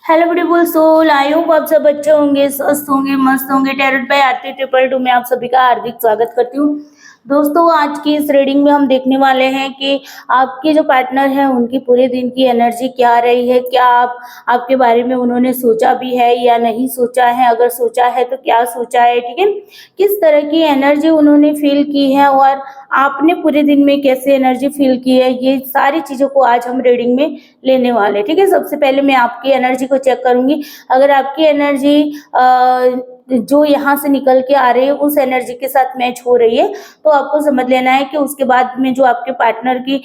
Hello beautiful soul, I hope आप सब अच्छे होंगे, स्वस्थ होंगे, मस्त होंगे। टैरोट बाय आरती 222 में आप सभी का हार्दिक स्वागत करती हूँ। दोस्तों, आज की इस रीडिंग में हम देखने वाले हैं कि आपके जो पार्टनर हैं उनकी पूरे दिन की एनर्जी क्या रही है। क्या आपके बारे में उन्होंने सोचा भी है या नहीं सोचा है, अगर सोचा है तो क्या सोचा है, ठीक है। किस तरह की एनर्जी उन्होंने फील की है और आपने पूरे दिन में कैसे एनर्जी फील की है, ये सारी चीज़ों को आज हम रीडिंग में लेने वाले हैं, ठीक है। सबसे पहले मैं आपकी एनर्जी को चेक करूंगी। अगर आपकी एनर्जी जो यहाँ से निकल के आ रही है उस एनर्जी के साथ मैच हो रही है तो आपको समझ लेना है कि उसके बाद में जो आपके पार्टनर की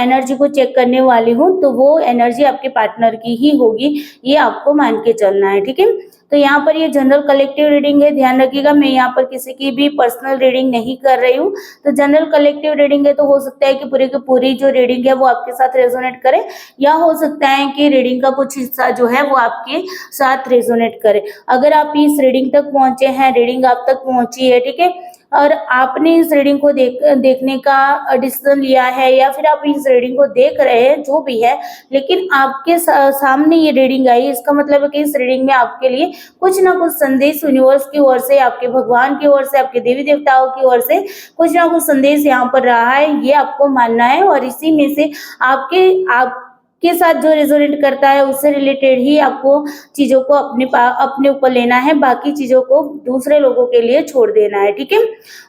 एनर्जी को चेक करने वाली हूँ तो वो एनर्जी आपके पार्टनर की ही होगी, ये आपको मान के चलना है, ठीक है। तो यहाँ पर ये जनरल कलेक्टिव रीडिंग है, ध्यान रखिएगा। मैं यहाँ पर किसी की भी पर्सनल रीडिंग नहीं कर रही हूँ। तो जनरल कलेक्टिव रीडिंग है तो हो सकता है कि पूरी की पूरी जो रीडिंग है वो आपके साथ रेजोनेट करे, या हो सकता है कि रीडिंग का कुछ हिस्सा जो है वो आपके साथ रेजोनेट करे। अगर आप इस रीडिंग तक पहुंचे हैं, रीडिंग आप तक पहुंची है, ठीक है, और आपने इस रीडिंग को देखने का डिसीजन लिया है या फिर आप इस रीडिंग को देख रहे हैं, जो भी है, लेकिन आपके सामने ये रीडिंग आई, इसका मतलब है कि इस रीडिंग में आपके लिए कुछ ना कुछ संदेश यूनिवर्स की ओर से, आपके भगवान की ओर से, आपके देवी देवताओं की ओर से कुछ ना कुछ संदेश यहाँ पर रहा है, ये आपको मानना है। और इसी में से आपके साथ जो रेजोनेट करता है उससे रिलेटेड ही आपको चीजों को अपने ऊपर लेना है, बाकी चीजों को दूसरे लोगों के लिए छोड़ देना है, ठीक है।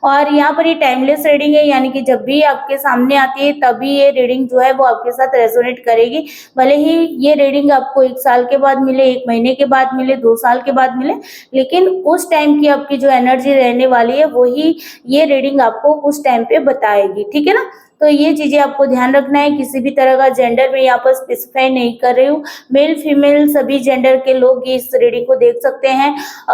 और यहाँ पर ये टाइमलेस रीडिंग है, यानी कि जब भी आपके सामने आती है तभी ये रीडिंग जो है वो आपके साथ रेजोनेट करेगी। भले ही ये रीडिंग आपको 1 साल के बाद मिले, 1 महीने के बाद मिले, 2 साल के बाद मिले, लेकिन उस टाइम की आपकी जो एनर्जी रहने वाली है वही ये रीडिंग आपको उस टाइम पे बताएगी, ठीक है ना। तो ये चीजें आपको ध्यान रखना है। किसी भी तरह का जेंडर में यहाँ पर स्पेसिफाई नहीं कर रही हूँ, मेल फीमेल सभी जेंडर के लोग इस रीडिंग को देख सकते हैं।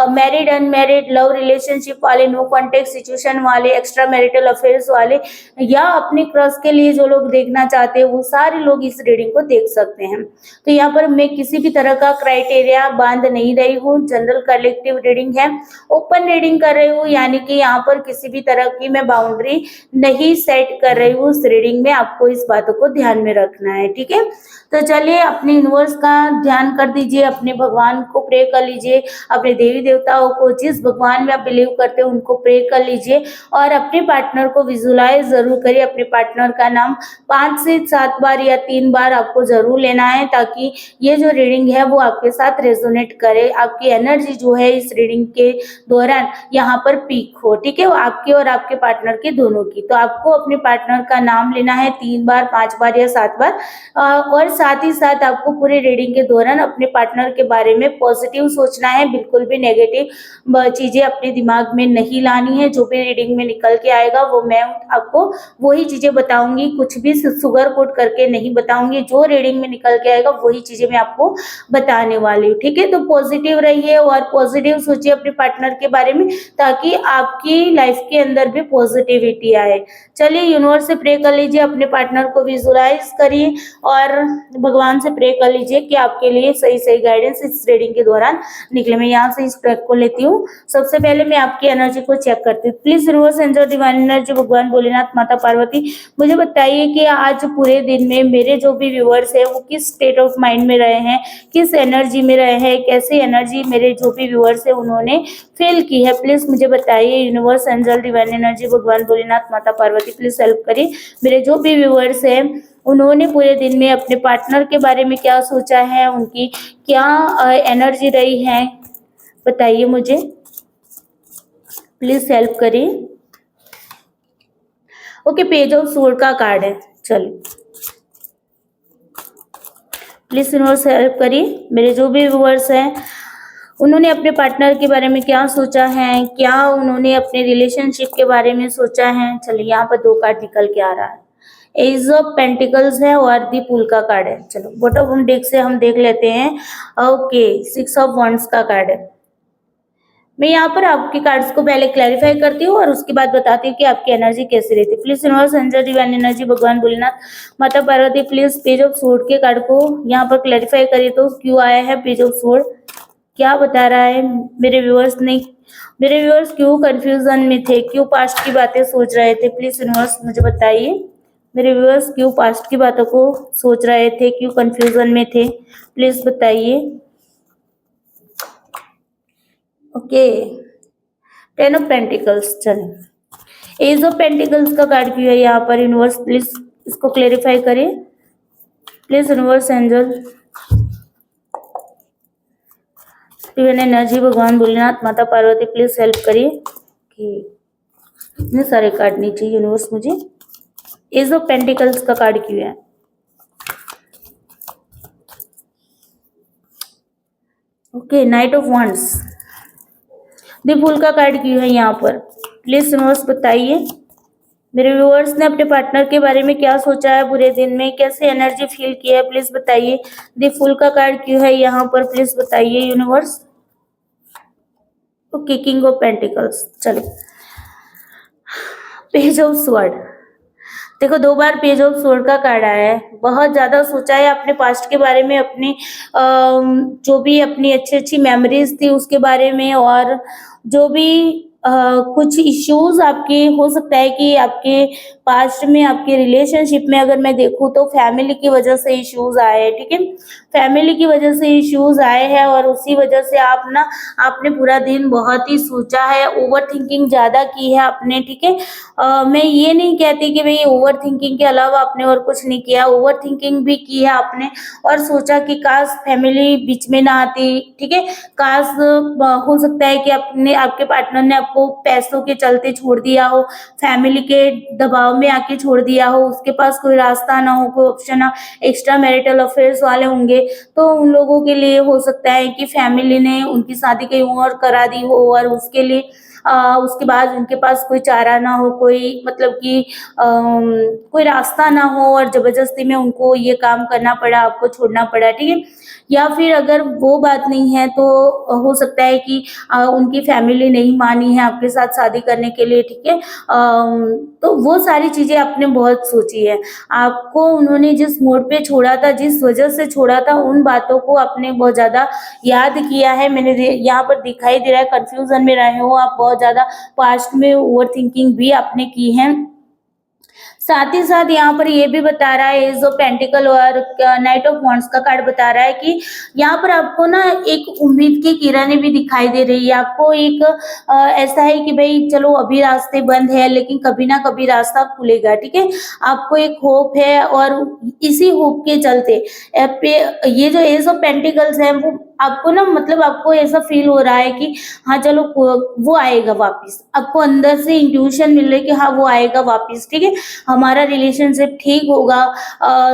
मैरिड, अनमैरिड, लव रिलेशनशिप वाले, नो कॉन्टेक्ट सिचुएशन वाले, एक्स्ट्रा मैरिटल अफेयर्स वाले, या अपने क्रश के लिए जो लोग देखना चाहते हैं वो सारे लोग इस रीडिंग को देख सकते हैं। तो यहाँ पर मैं किसी भी तरह का क्राइटेरिया बांध नहीं रही हूँ, जनरल कलेक्टिव रीडिंग है, ओपन रीडिंग कर रही हूँ, यानी कि यहाँ पर किसी भी तरह की मैं बाउंड्री नहीं सेट कर रही हूँ। उस रीडिंग में आपको इस बातों को ध्यान में रखना है, ठीक है। तो चलिए अपने यूनिवर्स का ध्यान कर दीजिए, अपने भगवान को प्रे कर लीजिए, अपने देवी देवताओं को, जिस भगवान में आप बिलीव करते हो उनको प्रे कर लीजिए, और अपने पार्टनर को विजुलाइज जरूर करिए। अपने पार्टनर का नाम 5 से 7 बार या 3 बार आपको जरूर लेना है, ताकि ये जो रीडिंग है वो आपके साथ रेजोनेट करे, आपकी एनर्जी जो है इस रीडिंग के दौरान यहाँ पर पीक हो, ठीक है, आपके और आपके पार्टनर के दोनों की। तो आपको अपने पार्टनर का नाम लेना है 3 बार, 5 बार या 7 बार, और साथ ही साथ आपको पूरे रीडिंग के दौरान अपने पार्टनर के बारे में पॉजिटिव सोचना है, बिल्कुल भी नेगेटिव चीजें अपने दिमाग में नहीं लानी है। जो भी रीडिंग में निकल के आएगा वो मैं आपको वही चीजें बताऊंगी, कुछ भी सुगर कोट करके नहीं बताऊंगी। जो रीडिंग में निकल के आएगा वही चीजें मैं आपको बताने वाली हूँ, ठीक है। तो पॉजिटिव रहिए और पॉजिटिव सोचिए अपने पार्टनर के बारे में, ताकि आपकी लाइफ के अंदर भी पॉजिटिविटी आए। चलिए यूनिवर्स से प्रे कर लीजिए, अपने पार्टनर को विजुलाइज करिए और भगवान से प्रे कर लीजिए कि आपके लिए सही सही गाइडेंस इस रीडिंग के दौरान निकले। मैं यहाँ से इस ट्रैक को लेती हूँ। सबसे पहले मैं आपकी एनर्जी को चेक करती हूँ। Please universe, angel, divine energy, भगवान भोलेनाथ, माता पार्वती, मुझे बताइए कि आज पूरे दिन में मेरे जो भी व्यूअर्स है वो किस स्टेट ऑफ माइंड में रहे हैं, किस एनर्जी में रहे हैं, कैसी एनर्जी मेरे जो भी व्यूअर्स है उन्होंने फील की है। प्लीज मुझे बताइए यूनिवर्स, एंजल, डिवाइन एनर्जी, भगवान भोलेनाथ, माता पार्वती, प्लीज हेल्प करिए। मेरे जो भी व्यूअर्स है उन्होंने पूरे दिन में अपने पार्टनर के बारे में क्या सोचा है, उनकी क्या एनर्जी रही है, बताइए मुझे, प्लीज हेल्प करिए। ओके, पेज ऑफ सोर्ड का कार्ड है। चलिए प्लीज यूनिवर्स हेल्प करिए। मेरे जो भी व्यूअर्स हैं उन्होंने अपने पार्टनर के बारे में क्या सोचा है, क्या उन्होंने अपने रिलेशनशिप के बारे में सोचा है। चलिए यहाँ पर 2 कार्ड निकल के आ रहा है, एज ऑफ पेंटिकल्स है और दी पुल का कार्ड है। चलो बॉटम डेक से हम देख लेते हैं। ओके, 6 ऑफ वंड्स का कार्ड है। मैं यहाँ पर आपके कार्ड्स को पहले क्लैरिफाई करती हूँ और उसके बाद बताती हूँ कि आपकी एनर्जी कैसी रहती है। Please universe, angel, divine energy, भगवान भोलेनाथ, माता Parvati, please page of sword के कार्ड को यहाँ पर क्लैरिफाई करिए। तो क्यों आया है पेज ऑफ सोर्ड, क्या बता रहा है मेरे व्यूअर्स क्यों कंफ्यूजन में थे, क्यों पास्ट की बातें सोच रहे थे। प्लीज यूनिवर्स मुझे बताइए, मेरे व्यूअर्स क्यों पास्ट की बातों को सोच रहे थे, क्यों कंफ्यूजन में थे, प्लीज बताइए। Okay, 10 of pentacles. चलिए, एज ऑफ पेंटिकल्स का कार्ड क्यों है यहाँ पर? यूनिवर्स प्लीज इसको क्लेरिफाई करिए, please universe angel, divine energy, भगवान भोलेनाथ, माता पार्वती, प्लीज हेल्प करिए कि इतने सारे कार्ड नहीं चाहिए यूनिवर्स मुझे। एज ऑफ पेंटिकल्स का कार्ड क्यों है? Okay, knight of wands. The fool का कार्ड क्यों है यहाँ पर? प्लीज यूनिवर्स बताइए। मेरे व्यूअर्स ने अपने पार्टनर के बारे में क्या सोचा है पूरे दिन में, कैसे एनर्जी फील की है, प्लीज बताइए। द फूल का कार्ड क्यों है यहाँ पर? प्लीज बताइए universe. Okay, king of pentacles. चलो, पेज ऑफ स्वॉर्ड। देखो, 2 बार पेज ऑफ स्वॉर्ड का कार्ड आया है। बहुत ज्यादा सोचा है अपने पास्ट के बारे में, अपने जो भी अपनी अच्छी अच्छी मेमोरीज थी उसके बारे में, और जो भी कुछ इश्यूज आपके हो सकता है कि आपके पास्ट में, आपके रिलेशनशिप में अगर मैं देखूं तो फैमिली की वजह से इश्यूज आए हैं। ठीक है, फैमिली की वजह से इश्यूज आए हैं और उसी वजह से आपने पूरा दिन बहुत ही सोचा है, ओवर थिंकिंग ज्यादा की है आपने। ठीक है, मैं ये नहीं कहती कि भाई ओवर थिंकिंग के अलावा आपने और कुछ नहीं किया, ओवर थिंकिंग भी की है आपने और सोचा कि काश फैमिली बीच में ना आती। ठीक है, काश हो सकता है कि आपके पार्टनर ने आपको पैसों के चलते छोड़ दिया हो, फैमिली के दबाव में आके छोड़ दिया हो, उसके पास कोई रास्ता ना हो, कोई ऑप्शन ना, एक्स्ट्रा मैरिटल अफेयर्स वाले होंगे तो उन लोगों के लिए हो सकता है कि फैमिली ने उनकी शादी कहीं और करा दी हो और उसके लिए उसके बाद उनके पास कोई चारा ना हो, कोई मतलब कि कोई रास्ता ना हो और जबरदस्ती में उनको ये काम करना पड़ा, आपको छोड़ना पड़ा। ठीक है, या फिर अगर वो बात नहीं है तो हो सकता है कि उनकी फैमिली नहीं मानी है आपके साथ शादी करने के लिए। ठीक है, तो वो सारी चीजें आपने बहुत सोची है। आपको उन्होंने जिस मोड़ पे छोड़ा था, जिस वजह से छोड़ा था, उन बातों को आपने बहुत ज्यादा याद किया है। मैंने यहाँ पर दिखाई दे रहा है कंफ्यूजन में रहे हो आप, बहुत ज्यादा पास्ट में ओवर थिंकिंग भी आपने की है। साथ ही साथ यहाँ पर ये भी बता रहा है, एज ऑफ पेंटिकल और नाइट ऑफ वॉन्ड्स का कार्ड बता रहा है कि यहाँ पर आपको ना एक उम्मीद की किरणें भी दिखाई दे रही है। आपको एक ऐसा है कि भाई चलो अभी रास्ते बंद है लेकिन कभी ना कभी रास्ता खुलेगा। ठीक है, आपको एक होप है और इसी होप के चलते ये जो एज ऑफ पेंटिकल्स है वो आपको ना, मतलब आपको ऐसा फील हो रहा है कि हाँ चलो वो आएगा वापिस। आपको अंदर से इंट्यूशन मिल रही है कि हाँ वो आएगा वापिस। ठीक है, हमारा रिलेशनशिप ठीक होगा,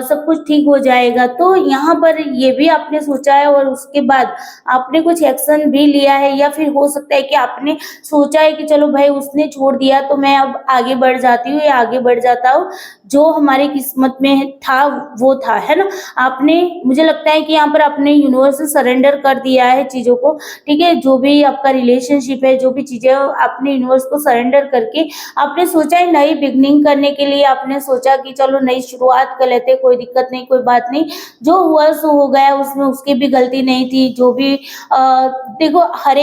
सब कुछ ठीक हो जाएगा। तो यहाँ पर ये भी आपने सोचा है और उसके बाद आपने कुछ एक्शन भी लिया है, या फिर हो सकता है कि आपने सोचा है कि चलो भाई उसने छोड़ दिया तो मैं अब आगे बढ़ जाती हूँ या आगे बढ़ जाता हूँ, जो हमारी किस्मत में था वो था, है ना। आपने, मुझे लगता है कि यहाँ पर आपने यूनिवर्स से सरेंडर कर दिया है चीजों को। ठीक है, जो भी आपका रिलेशनशिप है, जो भी चीजें आपने यूनिवर्स को सरेंडर करके आपने सोचा है नई बिगनिंग करने के लिए। आपने सोचा कि चलो नई शुरुआत कर लेते, कोई दिक्कत नहीं, कोई बात नहीं, जो हुआ सो हो गया, उसमें उसकी भी गलती नहीं थी। जो भी देखो, हर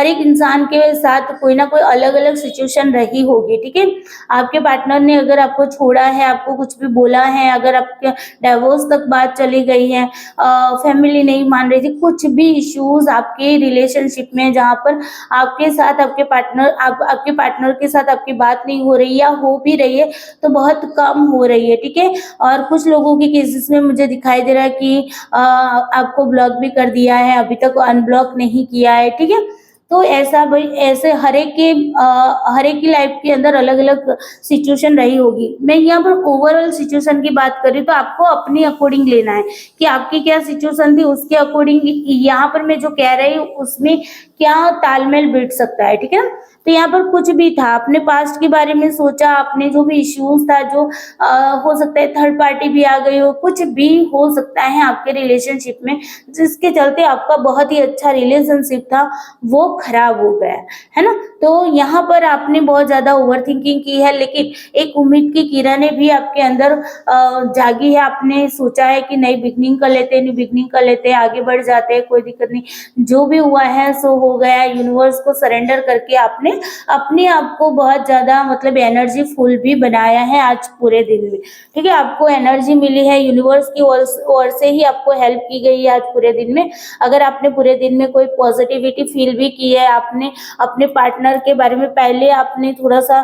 एक इंसान के साथ कोई ना कोई अलग अलग सिचुएशन रही होगी। ठीक है, आपके पार्टनर ने अगर आपको छोड़ा है, आपको कुछ भी बोला है, अगर आपके डाइवोर्स तक बात चली गई है, फैमिली नहीं मान रही थी, कुछ भी इश्यूज आपके रिलेशनशिप में जहाँ पर आपके साथ आपके पार्टनर के साथ आपकी बात नहीं हो रही या हो भी रही है तो बहुत कम हो रही है। ठीक है, और कुछ लोगों के केसेस में मुझे दिखाई दे रहा है कि आपको ब्लॉक भी कर दिया है, अभी तक अनब्लॉक नहीं किया है। ठीक है, तो ऐसा भाई, ऐसे हर एक की लाइफ के अंदर अलग अलग सिचुएशन रही होगी। मैं यहाँ पर ओवरऑल सिचुएशन की बात करी तो आपको अपनी अकॉर्डिंग लेना है कि आपकी क्या सिचुएशन थी, उसके अकॉर्डिंग यहाँ पर मैं जो कह रही हूँ उसमें क्या तालमेल बैठ सकता है। ठीक है, तो यहाँ पर कुछ भी था, अपने पास्ट के बारे में सोचा, आपने जो भी इश्यूज था, जो हो सकता है थर्ड पार्टी भी आ गई हो, कुछ भी हो सकता है आपके रिलेशनशिप में, जिसके चलते आपका बहुत ही अच्छा रिलेशनशिप था वो खराब हो गया है ना। तो यहाँ पर आपने बहुत ज्यादा ओवर थिंकिंग की है, लेकिन एक उम्मीद की किरणें भी आपके अंदर जागी है। आपने सोचा है कि नई बिगनिंग कर लेते, न्यू बिगनिंग कर लेते, आगे बढ़ जाते हैं, कोई दिक्कत नहीं, जो भी हुआ है सो हो गया। यूनिवर्स को सरेंडर करके आपने ने अपने आप को बहुत ज़्यादा मतलब एनर्जी फुल भी बनाया है आज पूरे दिन में। ठीक है, आपको एनर्जी मिली है, यूनिवर्स की ओर से ही आपको हेल्प की गई है आज पूरे दिन में। अगर आपने पूरे दिन में कोई पॉजिटिविटी फील भी की है, आपने अपने पार्टनर के बारे में पहले आपने थोड़ा सा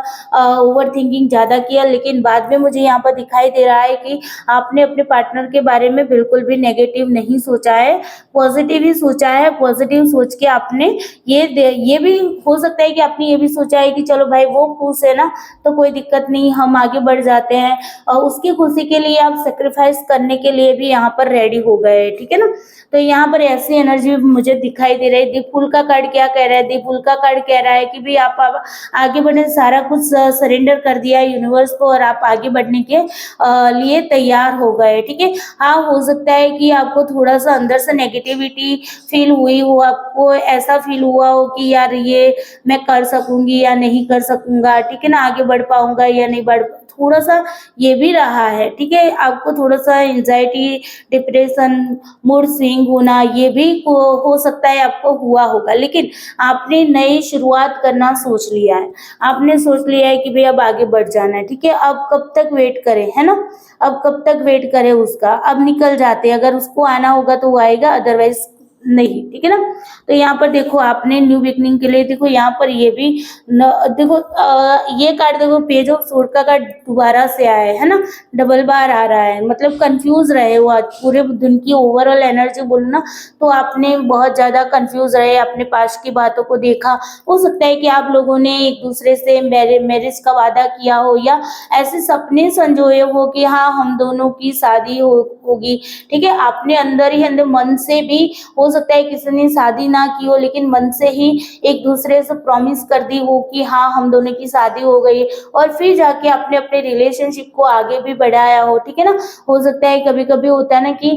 ओवर थिंकिंग ज़्यादा किया, लेकिन बाद में मुझे यहाँ पर दिखाई दे रहा है कि आपने अपने पार्टनर के बारे में बिल्कुल भी नेगेटिव नहीं सोचा है, पॉजिटिव ही सोचा है। पॉजिटिव सोच के आपने ये भी हो सकता है कि आपने ये भी सोचा है कि चलो भाई वो खुश है ना, तो कोई दिक्कत नहीं, हम आगे बढ़ जाते हैं, और उसकी खुशी के लिए आप सेक्रीफाइस करने के लिए भी यहाँ पर रेडी हो गए। ठीक है ना, तो यहाँ पर ऐसी एनर्जी मुझे दिखाई दे रही है। दीपफुल का कार्ड क्या कह रहा है? दीपफुल का कार्ड कह रहा है कि भी आप आगे बढ़े, सारा कुछ सरेंडर कर दिया है यूनिवर्स को और आप आगे बढ़ने के लिए तैयार हो गए। ठीक है, हाँ, हो सकता है कि आपको थोड़ा सा अंदर से नेगेटिविटी फील हुई हो, आपको ऐसा फील हुआ हो कि यार ये मैं कर सकूंगी या नहीं कर सकूंगा, ठीक है ना, आगे बढ़ पाऊंगा या नहीं बढ़, थोड़ा सा ये भी रहा है। ठीक है, आपको थोड़ा सा एंजाइटी, डिप्रेशन, मूड स्विंग होना, ये भी हो सकता है आपको हुआ होगा, लेकिन आपने नई शुरुआत करना सोच लिया है। आपने सोच लिया है कि भाई अब आगे बढ़ जाना है। ठीक है, अब कब तक वेट करें, है ना, अब कब तक वेट करें उसका, अब निकल जाते, अगर उसको आना होगा तो वो आएगा, अदरवाइज नहीं। ठीक है ना, तो यहाँ पर देखो आपने न्यू बिगनिंग के लिए देखो यहाँ पर ये भी देखो ये कार्ड देखो, पेज ऑफ सोर्ड का कार्ड दोबारा से आया है ना, डबल बार आ रहा है, मतलब कंफ्यूज रहे हो आज पूरे दिन की ओवरऑल एनर्जी बोलना, तो आपने बहुत ज्यादा कंफ्यूज रहे, अपने पास की बातों को देखा। हो सकता है कि आप लोगों ने एक दूसरे से मैरिज का वादा किया हो, या ऐसे सपने संजोए हो कि हाँ हम दोनों की शादी होगी। ठीक है, आपने अंदर ही अंदर मन से भी, हो सकता है किसी ने शादी ना की हो, लेकिन मन से ही एक दूसरे से प्रॉमिस कर दी हो कि हाँ हम दोनों की शादी हो गई, और फिर जाके अपने अपने रिलेशनशिप को आगे भी बढ़ाया हो। ठीक है ना, हो सकता है कभी कभी होता है ना कि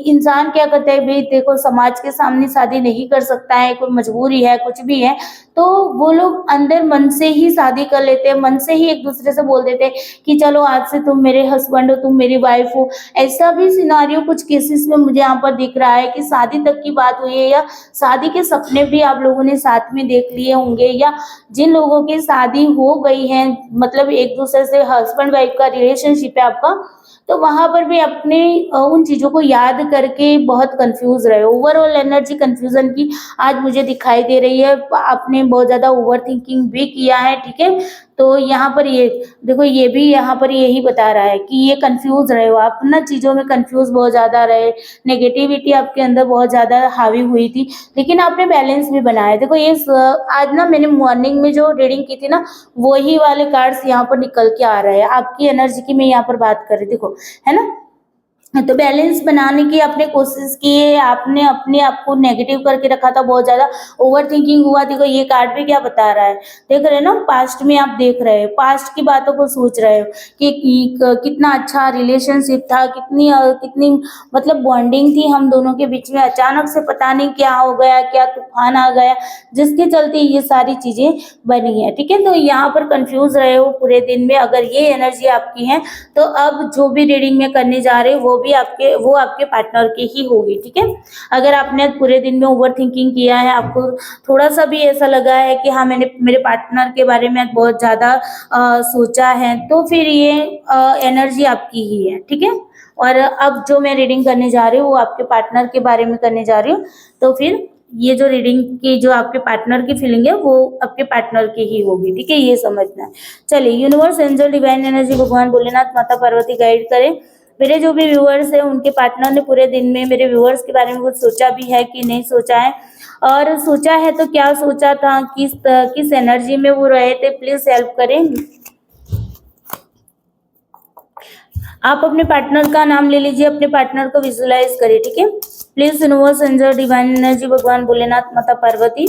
इंसान क्या करता है, भाई देखो समाज के सामने शादी नहीं कर सकता है, कोई मजबूरी है, कुछ भी है, तो वो लोग अंदर मन से ही शादी कर लेते हैं, मन से ही एक दूसरे से बोल देते हैं कि चलो आज से तुम मेरे हस्बैंड हो, तुम मेरी वाइफ हो। ऐसा भी सिनारियो कुछ केसेस में मुझे यहाँ पर दिख रहा है कि शादी तक की बात हुई है, या शादी के सपने भी आप लोगों ने साथ में देख लिए होंगे, या जिन लोगों की शादी हो गई है, मतलब एक दूसरे से हस्बैंड वाइफ का रिलेशनशिप है आपका, तो वहां पर भी अपने उन चीजों को याद करके बहुत कंफ्यूज रहे। ओवरऑल एनर्जी कंफ्यूजन की आज मुझे दिखाई दे रही है, आपने बहुत ज्यादा ओवर थिंकिंग भी किया है। ठीक है, तो यहाँ पर ये देखो, ये भी यहाँ पर यही बता रहा है कि ये कंफ्यूज रहे हो आप ना, चीजों में कंफ्यूज बहुत ज्यादा रहे, नेगेटिविटी आपके अंदर बहुत ज्यादा हावी हुई थी, लेकिन आपने बैलेंस भी बनाया। देखो ये आज ना मैंने मॉर्निंग में जो रीडिंग की थी ना, वही वाले कार्ड्स यहाँ पर निकल के आ रहे हैं, आपकी एनर्जी की मैं यहाँ पर बात कर रही, देखो, है ना, तो बैलेंस बनाने की आपने कोशिश की है, आपने अपने आप को नेगेटिव करके रखा था, बहुत ज्यादा ओवर थिंकिंग हुआ। देखो ये कार्ड भी क्या बता रहा है, देख रहे हो ना, पास्ट में आप देख रहे हो, पास्ट की बातों को सोच रहे हो कि कितना अच्छा रिलेशनशिप था, कितनी मतलब बॉन्डिंग थी हम दोनों के बीच में, अचानक से पता नहीं क्या हो गया, क्या तूफान आ गया, जिसके चलते ये सारी चीजें बनी है। ठीक है, तो यहाँ पर कंफ्यूज रहे हो पूरे दिन में, अगर ये एनर्जी आपकी है, तो अब जो भी रीडिंग में करने जा रहे हो वो आपके पार्टनर की ही होगी। ठीक है, अगर आपने पूरे दिन में ओवर थिंकिंग किया है, आपको थोड़ा सा भी ऐसा लगा है कि हाँ मैंने मेरे पार्टनर के बारे में बहुत ज्यादा सोचा है, तो फिर ये एनर्जी आपकी ही है। ठीक है, और अब जो मैं रीडिंग करने जा रही हूँ वो आपके पार्टनर के बारे में करने जा रही हूँ, तो फिर ये जो रीडिंग की जो आपके पार्टनर की फीलिंग है वो आपके पार्टनर की ही होगी। ठीक है, ये समझना है। चलिए, यूनिवर्स, एंजल, डिवाइन एनर्जी, भगवान भोलेनाथ, माता पार्वती गाइड करें मेरे जो भी व्यूअर्स है, उनके पार्टनर ने पूरे दिन में मेरे व्यूअर्स के बारे में कुछ सोचा भी है कि नहीं सोचा है, और सोचा है तो क्या सोचा था, किस एनर्जी में वो रहे थे, प्लीज हेल्प करें। आप अपने पार्टनर का नाम ले लीजिए, अपने पार्टनर को विजुलाइज करिए। ठीक है, please universe, angel, divine energy, भगवान भोलेनाथ, माता पार्वती,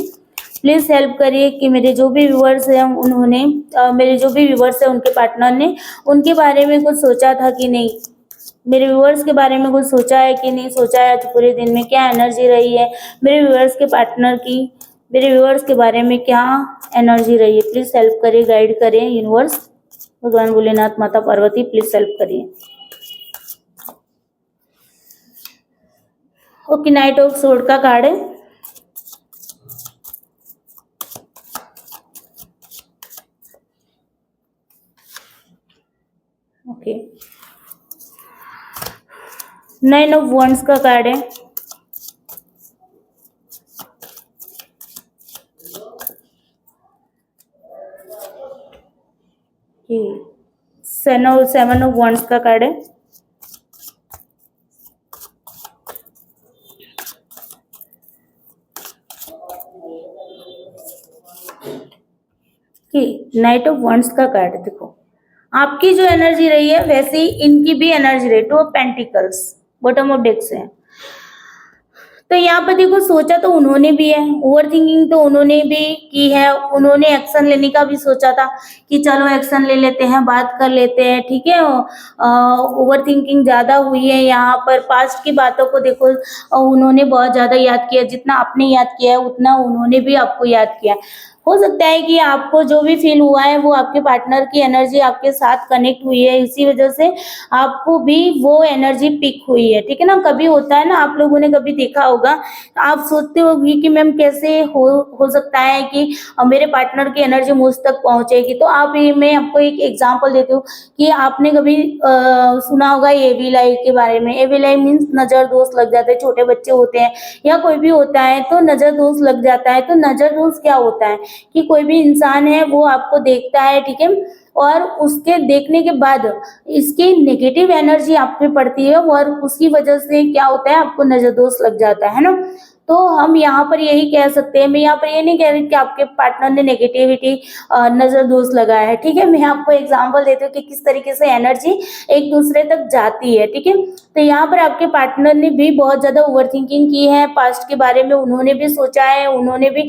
प्लीज हेल्प करिए कि मेरे जो भी व्यूअर्स हैं उन्होंने मेरे जो भी व्यूअर्स हैं उनके पार्टनर ने उनके बारे में कुछ सोचा था कि नहीं, मेरे व्यूअर्स के बारे में कुछ सोचा है कि नहीं सोचा है, तो पूरे दिन में क्या एनर्जी रही है मेरे व्यूअर्स के पार्टनर की, मेरे व्यूअर्स के बारे में क्या एनर्जी रही है, प्लीज हेल्प करिए, गाइड करें यूनिवर्स, भगवान भोलेनाथ, माता पार्वती, प्लीज हेल्प करिए। ओके, नाइट ऑफ सोर्ड का कार्ड है। 9 ऑफ वंड्स का कार्ड है। सेवन ऑफ वंड्स का कार्ड है। नाइट ऑफ वंड्स का कार्ड है। देखो आपकी जो एनर्जी रही है वैसे ही इनकी भी एनर्जी रही। Two of pentacles bottom of deck से है। तो यहाँ पर देखो सोचा तो उन्होंने भी है, ओवर थिंकिंग तो उन्होंने भी की है, उन्होंने एक्शन लेने का भी सोचा था कि चलो एक्शन ले लेते हैं, बात कर लेते हैं, ठीक है। ओवर थिंकिंग ज्यादा हुई है यहाँ पर। पास्ट की बातों को देखो उन्होंने बहुत ज्यादा याद किया। जितना आपने याद किया है उतना उन्होंने भी आपको याद किया है। हो सकता है कि आपको जो भी फील हुआ है वो आपके पार्टनर की एनर्जी आपके साथ कनेक्ट हुई है, इसी वजह से आपको भी वो एनर्जी पिक हुई है, ठीक है ना। कभी होता है ना, आप लोगों ने कभी देखा होगा, आप सोचते होगी कि मैम कैसे हो सकता है कि मेरे पार्टनर की एनर्जी मुझ तक पहुंचेगी। तो आप ये, मैं आपको एक एग्जांपल देती हूँ कि आपने कभी सुना होगा एविल आई के बारे में। एविल आई मीन्स नजर दोष लग जाते हैं। छोटे बच्चे होते हैं या कोई भी होता है तो नजर दोष लग जाता है। तो नजर दोष क्या होता है कि कोई भी इंसान है वो आपको देखता है, ठीक है, और उसके देखने के बाद इसकी नेगेटिव एनर्जी आप पे पड़ती है और उसकी वजह से क्या होता है, आपको नजर दोष लग जाता है ना। तो हम यहाँ पर यही कह सकते हैं, मैं यहाँ पर ये नहीं कह रही कि आपके पार्टनर ने नेगेटिविटी नजर दोष लगाया है, ठीक है। मैं आपको एग्जांपल देती हूँ कि किस तरीके से एनर्जी एक दूसरे तक जाती है, ठीक है। तो यहाँ पर आपके पार्टनर ने भी बहुत ज्यादा ओवर थिंकिंग की है पास्ट के बारे में। उन्होंने भी सोचा है, उन्होंने भी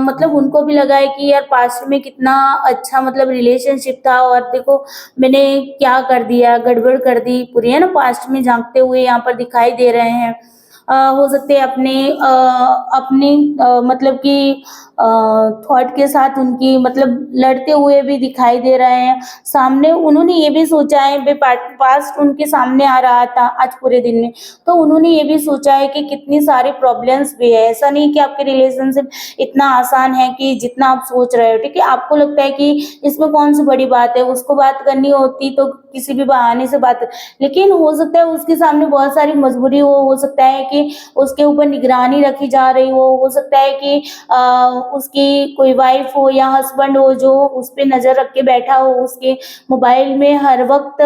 मतलब उनको भी लगा है कि यार पास्ट में कितना अच्छा मतलब रिलेशनशिप था और देखो मैंने क्या कर दिया, गड़बड़ कर दी पूरी, है ना। पास्ट में झांकते हुए यहाँ पर दिखाई दे रहे हैं। हो सकते हैं अपने मतलब कि थॉट के साथ उनकी मतलब लड़ते हुए भी दिखाई दे रहे हैं सामने। उन्होंने ये भी सोचा है, पास्ट उनके सामने आ रहा था आज पूरे दिन में, तो उन्होंने ये भी सोचा है कि कितनी सारी प्रॉब्लम्स भी है। ऐसा नहीं कि आपके रिलेशनशिप इतना आसान है कि जितना आप सोच रहे हो, ठीक है। आपको लगता है कि इसमें कौन सी बड़ी बात है, उसको बात करनी होती तो किसी भी बहाने से बात, लेकिन हो सकता है उसके सामने बहुत सारी मजबूरी हो सकता है कि उसके ऊपर निगरानी रखी जा रही हो सकता है कि उसकी कोई वाइफ हो या हस्बैंड हो जो उस पे नजर रख के बैठा हो, उसके मोबाइल में हर वक्त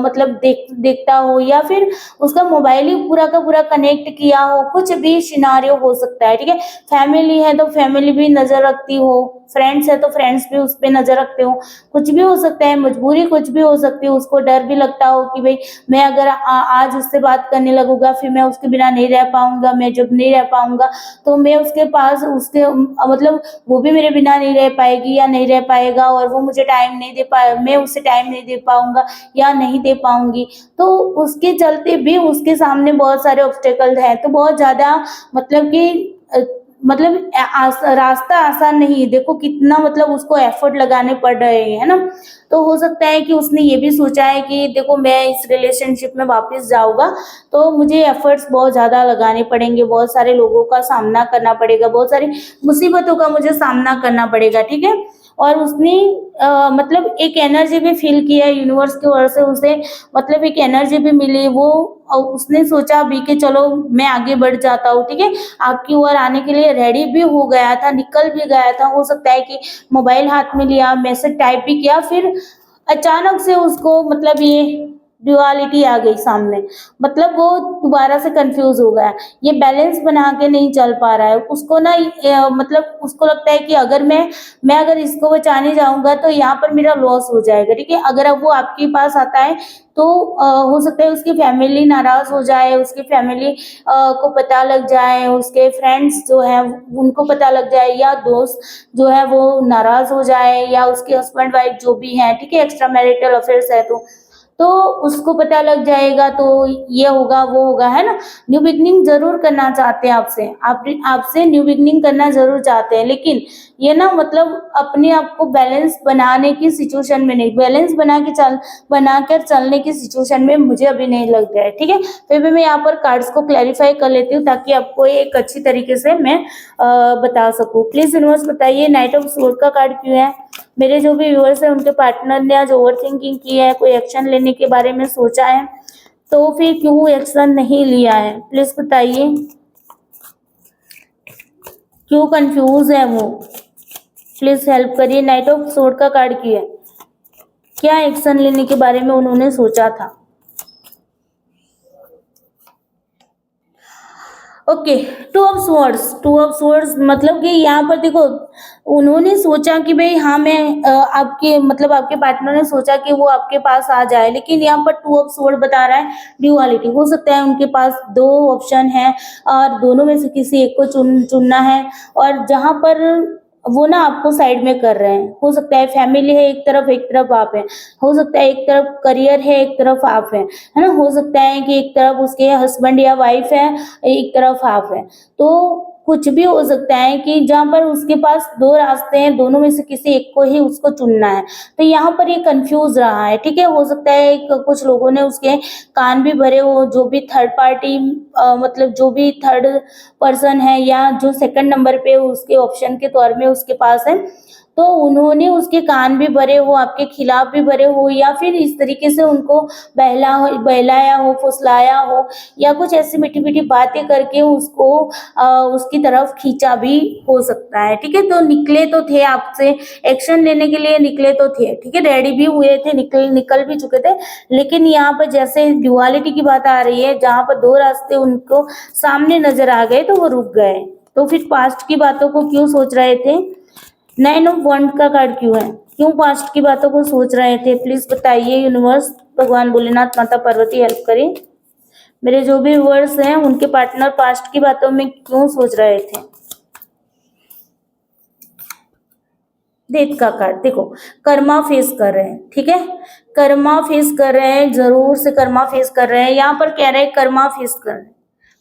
मतलब देखता हो, या फिर उसका मोबाइल ही पूरा का पूरा कनेक्ट किया हो। कुछ भी सिनारियो हो सकता है, ठीक है। फैमिली है तो फैमिली भी नजर रखती हो, फ्रेंड्स है तो फ्रेंड्स भी उस पे नजर रखते हो। कुछ भी हो सकता है, मजबूरी कुछ भी हो सकती है। उसको डर भी लगता हो कि भाई मैं अगर आज उससे बात करने लगूंगा फिर मैं उसके बिना नहीं रह पाऊंगा, मैं जब नहीं रह पाऊंगा तो मैं उसके पास उसके मतलब वो भी मेरे बिना नहीं रह पाएगी या नहीं रह पाएगा, और वो मुझे टाइम नहीं दे पाए, मैं उसे टाइम नहीं दे पाऊंगा या नहीं दे पाऊंगी। तो उसके चलते भी उसके सामने बहुत सारे ऑब्स्टेकल हैं। तो बहुत ज्यादा मतलब कि मतलब रास्ता आसान नहीं है। देखो कितना मतलब उसको एफर्ट लगाने पड़ रहे हैं, है ना। तो हो सकता है कि उसने ये भी सोचा है कि देखो मैं इस रिलेशनशिप में वापस जाऊंगा तो मुझे एफर्ट्स बहुत ज्यादा लगाने पड़ेंगे, बहुत सारे लोगों का सामना करना पड़ेगा, बहुत सारी मुसीबतों का मुझे सामना करना पड़ेगा, ठीक है। और उसने मतलब एक एनर्जी भी फील किया यूनिवर्स की ओर से उसे, मतलब एक एनर्जी भी मिली। वो उसने सोचा भी कि चलो मैं आगे बढ़ जाता हूँ, ठीक है। आपकी ओर आने के लिए रेडी भी हो गया था, निकल भी गया था। हो सकता है कि मोबाइल हाथ में लिया, मैसेज टाइप भी किया, फिर अचानक से उसको मतलब ये ड्युअलिटी आ गई सामने। मतलब वो दोबारा से कंफ्यूज हो गया, ये बैलेंस बना के नहीं चल पा रहा है उसको ना। मतलब उसको लगता है कि अगर मैं अगर इसको बचाने जाऊंगा तो यहाँ पर मेरा लॉस हो जाएगा, ठीक है। अगर अब वो आपके पास आता है तो हो सकता है उसकी फैमिली नाराज हो जाए, उसकी फैमिली को पता लग जाए, उसके फ्रेंड्स जो है उनको पता लग जाए, या दोस्त जो है वो नाराज हो जाए, या उसके हस्बैंड वाइफ जो भी है, ठीक है, एक्स्ट्रा मैरिटल अफेयर्स है तो उसको पता लग जाएगा। तो ये होगा वो होगा, है ना। न्यू बिगनिंग जरूर करना चाहते हैं आपसे न्यू बिगनिंग करना जरूर चाहते हैं, लेकिन ये ना मतलब अपने आप को बैलेंस बनाने की सिचुएशन में नहीं, बैलेंस बनाकर चलने की सिचुएशन में मुझे अभी नहीं लग रहा है, ठीक है। फिर भी मैं यहाँ पर कार्ड्स को क्लैरिफाई कर लेती हूँ ताकि आपको एक अच्छी तरीके से मैं बता सकूँ। प्लीज यूनिवर्स बताइए नाइट ऑफ सोर्ड का कार्ड क्यों है। मेरे जो भी व्यूअर्स हैं उनके पार्टनर ने आज ओवर थिंकिंग की है, कोई एक्शन लेने के बारे में सोचा है, तो फिर क्यों एक्शन नहीं लिया है, प्लीज बताइए, क्यों कंफ्यूज है वो, प्लीज हेल्प करिए। नाइट ऑफ सोर्ड का कार्ड क्यों है, क्या एक्शन लेने के बारे में उन्होंने सोचा था। ओके, टू ऑफ स्वर्ड्स मतलब कि यहाँ पर देखो उन्होंने सोचा कि भाई हाँ मैं आपके मतलब आपके पार्टनर ने सोचा कि वो आपके पास आ जाए, लेकिन यहाँ पर टू ऑफ स्वॉर्ड बता रहा है ड्यूअलिटी। हो सकता है उनके पास दो ऑप्शन है और दोनों में से किसी एक को चुनना है, और जहां पर वो ना आपको साइड में कर रहे हैं। हो सकता है फैमिली है एक तरफ आप है, हो सकता है एक तरफ करियर है एक तरफ आप है ना, हो सकता है कि एक तरफ उसके हस्बैंड या वाइफ है एक तरफ आप है। तो कुछ भी हो सकता है कि जहाँ पर उसके पास दो रास्ते हैं, दोनों में से किसी एक को ही उसको चुनना है। तो यहाँ पर ये कंफ्यूज रहा है, ठीक है। हो सकता है कुछ लोगों ने उसके कान भी भरे हो, जो भी थर्ड पार्टी मतलब जो भी थर्ड पर्सन है या जो सेकंड नंबर पे उसके ऑप्शन के तौर में उसके पास है, तो उन्होंने उसके कान भी भरे हो, आपके खिलाफ भी भरे हो, या फिर इस तरीके से उनको बहलाया हो, फुसलाया हो, या कुछ ऐसी मीठी मीठी बातें करके उसको उसकी तरफ खींचा भी हो सकता है, ठीक है। तो निकले तो थे आपसे, एक्शन लेने के लिए निकले तो थे, ठीक है, रेडी भी हुए थे, निकल भी चुके थे, लेकिन यहाँ पर जैसे ड्युअलिटी की बात आ रही है, जहाँ पर दो रास्ते उनको सामने नजर आ गए तो वो रुक गए। तो फिर पास्ट की बातों को क्यों सोच रहे थे। नाइन ऑफ वंड का कार्ड क्यों है, क्यों पास्ट की बातों को सोच रहे थे, प्लीज बताइए यूनिवर्स, भगवान भोलेनाथ, माता पार्वती हेल्प करें। मेरे जो भी व्यूअर्स हैं उनके पार्टनर पास्ट की बातों में क्यों सोच रहे थे। डेथ का कार्ड देखो, कर्मा फेस कर रहे हैं, ठीक है, कर्मा फेस कर रहे हैं, जरूर से कर्मा फेस कर रहे हैं। यहाँ पर कह रहे हैं कर्मा फेस कर रहे हैं,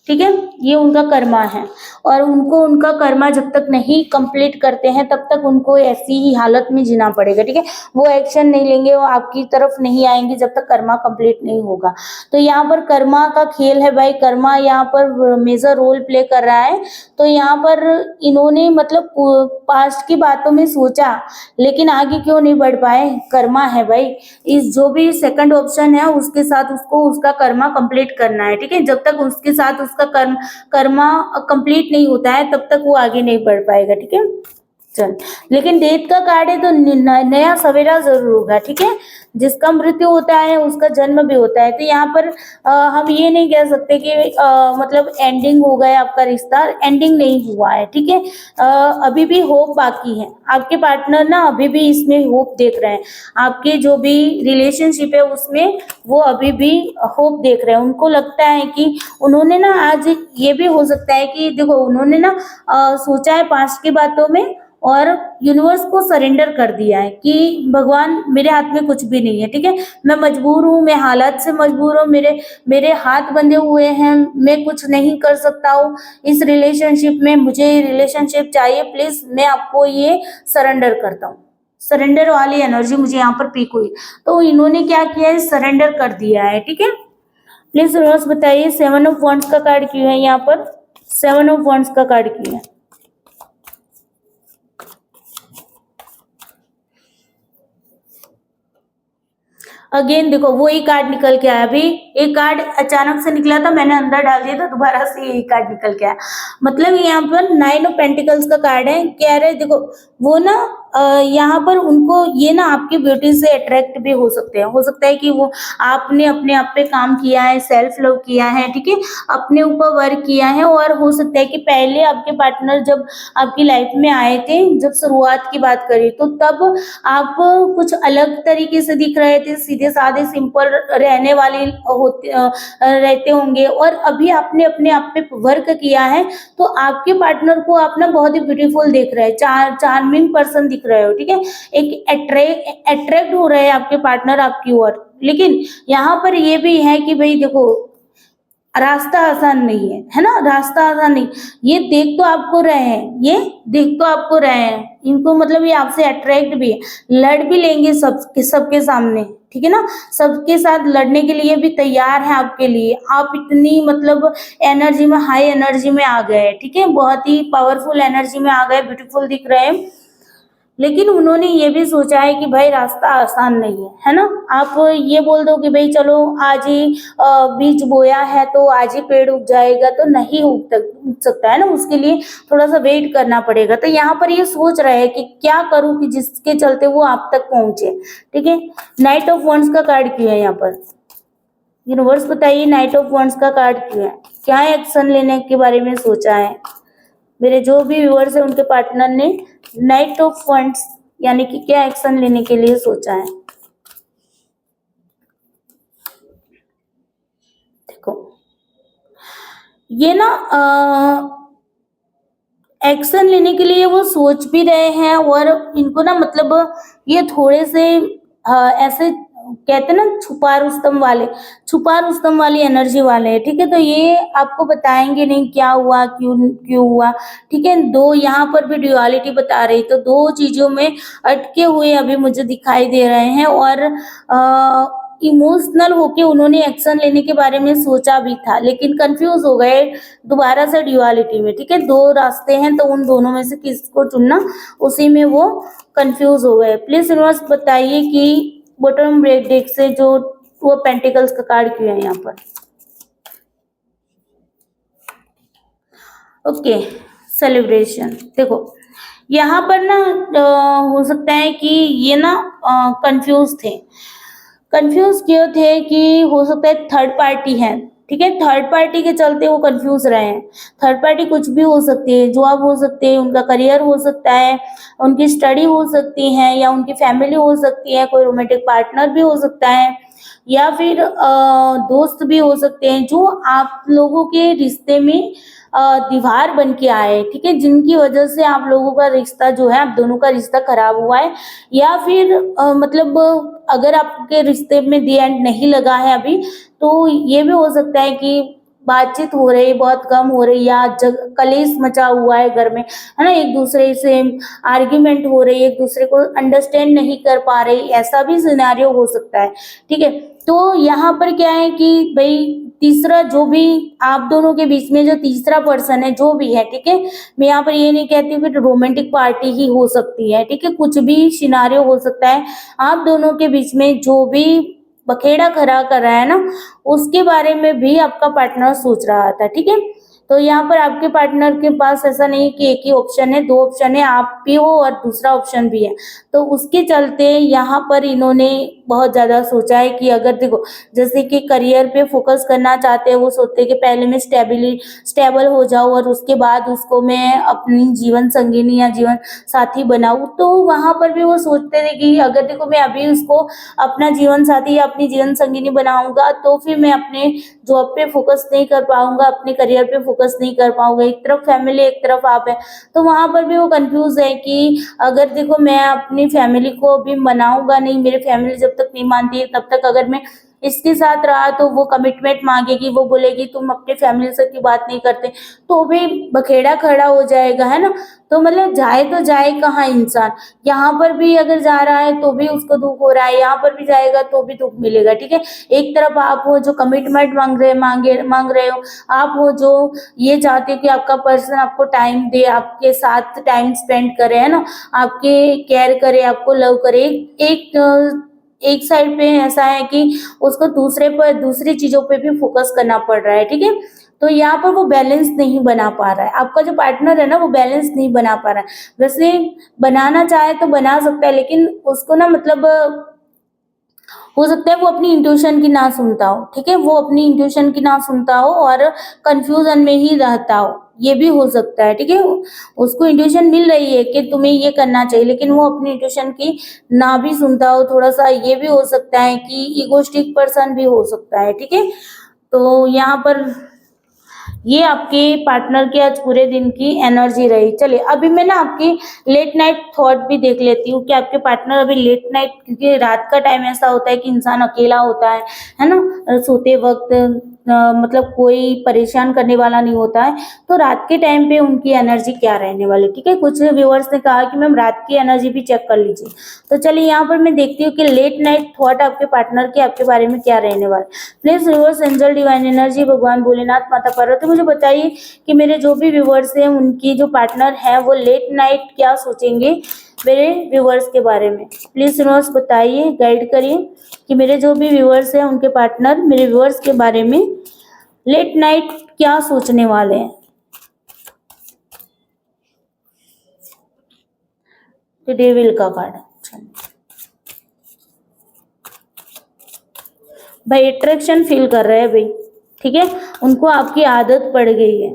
ठीक है, ये उनका कर्मा है, और उनको उनका कर्मा जब तक नहीं कंप्लीट करते हैं तब तक उनको ऐसी ही हालत में जीना पड़ेगा, ठीक है। वो एक्शन नहीं लेंगे, वो आपकी तरफ नहीं आएंगे जब तक कर्मा कंप्लीट नहीं होगा। तो यहाँ पर कर्मा का खेल है भाई, कर्मा यहाँ पर मेजर रोल प्ले कर रहा है। तो यहाँ पर इन्होंने मतलब पास्ट की बातों में सोचा, लेकिन आगे क्यों नहीं बढ़ पाए, कर्मा है भाई। इस जो भी सेकंड ऑप्शन है उसके साथ उसको उसका कर्मा कंप्लीट करना है, ठीक है। जब तक उसके साथ उसका कर्मा कंप्लीट नहीं होता है तब तक वो आगे नहीं बढ़ पाएगा, ठीक है। चल, लेकिन डेथ का कार्ड है तो नया सवेरा जरूर होगा, ठीक है। जिसका मृत्यु होता है उसका जन्म भी होता है। तो यहाँ पर हम ये नहीं कह सकते कि मतलब एंडिंग हो गया आपका रिश्ता, एंडिंग नहीं हुआ है, ठीक है। अभी भी होप बाकी है, आपके पार्टनर ना अभी भी इसमें होप देख रहे हैं, आपके जो भी रिलेशनशिप है उसमें वो अभी भी होप देख रहे हैं। उनको लगता है कि उन्होंने ना आज ये भी हो सकता है कि देखो उन्होंने ना सोचा है पास्ट की बातों में और यूनिवर्स को सरेंडर कर दिया है कि भगवान मेरे हाथ में कुछ भी नहीं है, ठीक है, मैं मजबूर हूँ, मैं हालात से मजबूर हूँ, मेरे हाथ बंधे हुए हैं, मैं कुछ नहीं कर सकता हूँ इस रिलेशनशिप में, मुझे रिलेशनशिप चाहिए, प्लीज मैं आपको ये सरेंडर करता हूँ। सरेंडर वाली एनर्जी मुझे यहाँ पर पीक हुई, तो इन्होंने क्या किया है, सरेंडर कर दिया है, ठीक है। प्लीज यूनिवर्स बताइए सेवन ऑफ वंड्स का कार्ड क्यों है, यहाँ पर सेवन ऑफ वंड्स का कार्ड क्यों है। अगेन देखो वही कार्ड निकल के आया, अभी एक कार्ड अचानक से निकला था, मैंने अंदर डाल दिया था, दोबारा से यही कार्ड निकल के आया। मतलब यहाँ पर नाइन ऑफ पेंटिकल्स का कार्ड है, कह रहे देखो वो ना यहाँ पर उनको ये ना आपकी ब्यूटी से अट्रैक्ट भी हो सकते हैं। हो सकता है कि वो आपने अपने आप पे काम किया है, सेल्फ लव किया है, ठीक है, अपने ऊपर वर्क किया है, और हो सकता है कि पहले आपके पार्टनर जब आपकी लाइफ में आए थे, जब शुरुआत की बात करें तो तब आप कुछ अलग तरीके से दिख रहे थे, सीधे साधे सिंपल रहने वाले रहते होंगे, और अभी आपने अपने आप पे वर्क किया है तो आपके पार्टनर को आप ना बहुत ही ब्यूटीफुल देख रहे हैं, चार्मिंग पर्सन दिख रहे हो, ठीक है, एक अट्रैक्ट हो रहे हैं आपके पार्टनर आपकी ओर। लेकिन यहाँ पर ये भी है कि भाई देखो रास्ता आसान नहीं है, है ना, रास्ता आसान नहीं, ये देख तो आपको रहे हैं, ये देख तो आपको रहे हैं, इनको मतलब ये आपसे अट्रैक्ट भी है, लड़ भी लेंगे सबके सामने, ठीक है ना, सबके साथ लड़ने के लिए भी तैयार है आपके लिए। आप इतनी मतलब एनर्जी में, हाई एनर्जी में आ गए, ठीक है, बहुत ही पावरफुल एनर्जी में आ गए, ब्यूटीफुल दिख रहे हैं। लेकिन उन्होंने ये भी सोचा है कि भाई रास्ता आसान नहीं है ना। आप ये बोल दो कि भाई चलो आज ही बीज बोया है तो आज ही पेड़ उग जाएगा, तो नहीं उग सकता है ना, उसके लिए थोड़ा सा वेट करना पड़ेगा। तो यहाँ पर ये सोच रहे हैं कि क्या करूं कि जिसके चलते वो आप तक पहुंचे। ठीक है, नाइट ऑफ वंड्स का कार्ड क्यों है यहाँ पर? यूनिवर्स बताइए, नाइट ऑफ वंड्स का कार्ड क्यों है? क्या एक्शन लेने के बारे में सोचा है? मेरे जो भी व्यूअर्स है उनके पार्टनर ने नाइट ऑफ वंड्स यानी कि क्या एक्शन लेने के लिए सोचा है? देखो, ये ना एक्शन लेने के लिए वो सोच भी रहे हैं, और इनको ना मतलब ये थोड़े से ऐसे कहते हैं ना छुपा रुस्तम वाली एनर्जी वाले हैं। ठीक है, तो ये आपको बताएंगे नहीं क्या हुआ, क्यों क्यों हुआ। ठीक है, दो यहाँ पर भी ड्युअलिटी बता रही, तो दो चीजों में अटके हुए अभी मुझे दिखाई दे रहे हैं, और इमोशनल होके उन्होंने एक्शन लेने के बारे में सोचा भी था, लेकिन कंफ्यूज हो गए दोबारा से ड्युअलिटी में। ठीक है, दो रास्ते हैं, तो उन दोनों में से किसको चुनना, उसी में वो कंफ्यूज हो गए। प्लीज यूनिवर्स बताइए कि बॉटम ब्रेक डेक से जो वो पेंटिकल्स का कार्ड क्यों है यहाँ पर? Okay, celebration. देखो, यहाँ पर ना हो सकता है कि ये ना कंफ्यूज थे। कंफ्यूज क्यों थे कि हो सकता है थर्ड पार्टी है। ठीक है, थर्ड पार्टी के चलते वो कंफ्यूज रहे हैं। थर्ड पार्टी कुछ भी हो सकती है, जॉब हो सकती है, उनका करियर हो सकता है, उनकी स्टडी हो सकती है, या उनकी फैमिली हो सकती है, कोई रोमांटिक पार्टनर भी हो सकता है, या फिर दोस्त भी हो सकते हैं जो आप लोगों के रिश्ते में दीवार बन के आए। ठीक है, जिनकी वजह से आप लोगों का रिश्ता जो है, आप दोनों का रिश्ता खराब हुआ है, या फिर मतलब अगर आपके रिश्ते में दी एंड नहीं लगा है अभी, तो ये भी हो सकता है कि बातचीत हो रही बहुत कम हो रही, या कलेश मचा हुआ है घर में, है ना, एक दूसरे से आर्ग्यूमेंट हो रही है, एक दूसरे को अंडरस्टैंड नहीं कर पा रही, ऐसा भी सिनेरियो हो सकता है। ठीक है, तो यहाँ पर क्या है कि भाई तीसरा जो भी आप दोनों के बीच में जो तीसरा पर्सन है जो भी है, ठीक है, मैं यहाँ पर ये नहीं कहती हूँ कि रोमांटिक पार्टी ही हो सकती है। ठीक है, कुछ भी सिनारियो हो सकता है। आप दोनों के बीच में जो भी बखेड़ा खड़ा कर रहा है ना, उसके बारे में भी आपका पार्टनर सोच रहा था। ठीक है, तो यहाँ पर आपके पार्टनर के पास ऐसा नहीं कि एक ही ऑप्शन है, दो ऑप्शन है, आप भी हो और दूसरा ऑप्शन भी है। तो उसके चलते यहाँ पर इन्होंने बहुत ज्यादा सोचा है कि अगर देखो, जैसे कि करियर पे फोकस करना चाहते हैं, वो सोचते हैं कि पहले मैं स्टेबल हो जाऊं और उसके बाद उसको मैं अपनी जीवन संगिनी या जीवन साथी बनाऊं। तो वहां पर भी वो सोचते थे कि अगर देखो मैं अभी उसको अपना जीवन साथी या अपनी जीवन संगिनी बनाऊंगा, तो फिर मैं अपने जॉब पे फोकस नहीं कर पाऊंगा, अपने करियर पे फोकस नहीं कर पाऊंगा, एक तरफ फैमिली एक तरफ आप है। तो वहां पर भी वो कंफ्यूज है कि अगर देखो मैं अपनी फैमिली को अभी मनाऊंगा नहीं, मेरी फैमिली जब तक नहीं मानती है तब तक अगर मैं इसके साथ रहा तो वो कमिटमेंट मांगेगी, वो बोलेगी तुम अपने फैमिली से की बात नहीं करते, तो भी बखेड़ा खड़ा हो जाएगा, है ना। तो मतलब जाए तो जाए कहाँ इंसान, यहाँ पर भी अगर जा रहा है तो भी उसको दुख हो रहा है, यहाँ पर भी जाएगा तो भी दुख मिलेगा। ठीक है, एक तरफ आप हो जो कमिटमेंट मांग रहे हो, आप हो जो ये चाहते हो कि आपका पर्सन आपको टाइम दे, आपके साथ टाइम स्पेंड करे, है ना, आपके केयर करे, आपको लव करे। एक साइड पे ऐसा है कि उसको दूसरी चीजों पे भी फोकस करना पड़ रहा है। ठीक है, तो यहाँ पर वो बैलेंस नहीं बना पा रहा है, आपका जो पार्टनर है ना वो बैलेंस नहीं बना पा रहा है। वैसे बनाना चाहे तो बना सकता है, लेकिन उसको ना मतलब हो सकता है वो अपनी इंट्यूशन की ना सुनता हो। ठीक है, वो अपनी इंट्यूशन की ना सुनता हो और कंफ्यूजन में ही रहता हो, ये भी हो सकता है। ठीक है, उसको इंट्यूशन मिल रही है कि तुम्हें ये करना चाहिए, लेकिन वो अपनी इंट्यूशन की ना भी सुनता हो थोड़ा सा, ये भी हो सकता है कि इगोस्टिक पर्सन भी हो सकता है। ठीक है, तो यहाँ पर ये आपके पार्टनर की आज पूरे दिन की एनर्जी रही। चलिए अभी मैं ना आपकी लेट नाइट थॉट भी देख लेती हूँ कि आपके पार्टनर अभी लेट नाइट, क्योंकि रात का टाइम ऐसा होता है कि इंसान अकेला होता है ना, सोते वक्त मतलब कोई परेशान करने वाला नहीं होता है, तो रात के टाइम पे उनकी एनर्जी क्या रहने वाली। ठीक है, कुछ व्यूअर्स ने कहा कि मैम रात की एनर्जी भी चेक कर लीजिए, तो चलिए यहाँ पर मैं देखती हूँ कि लेट नाइट थॉट आपके पार्टनर के आपके बारे में क्या रहने वाला। Please viewers, angel divine energy, भगवान भोलेनाथ, माता पार्वती, मुझे बताइए कि मेरे जो भी व्यूअर्स हैं उनकी जो पार्टनर है वो लेट नाइट क्या सोचेंगे, मेरे व्यूवर्स के बारे में। प्लीज यूनिवर्स बताइए, गाइड करिए कि मेरे जो भी व्यूवर्स हैं उनके पार्टनर मेरे व्यूवर्स के बारे में लेट नाइट क्या सोचने वाले हैं। डेविल का कार्ड, भाई अट्रैक्शन फील कर रहे हैं भाई, ठीक है, उनको आपकी आदत पड़ गई है।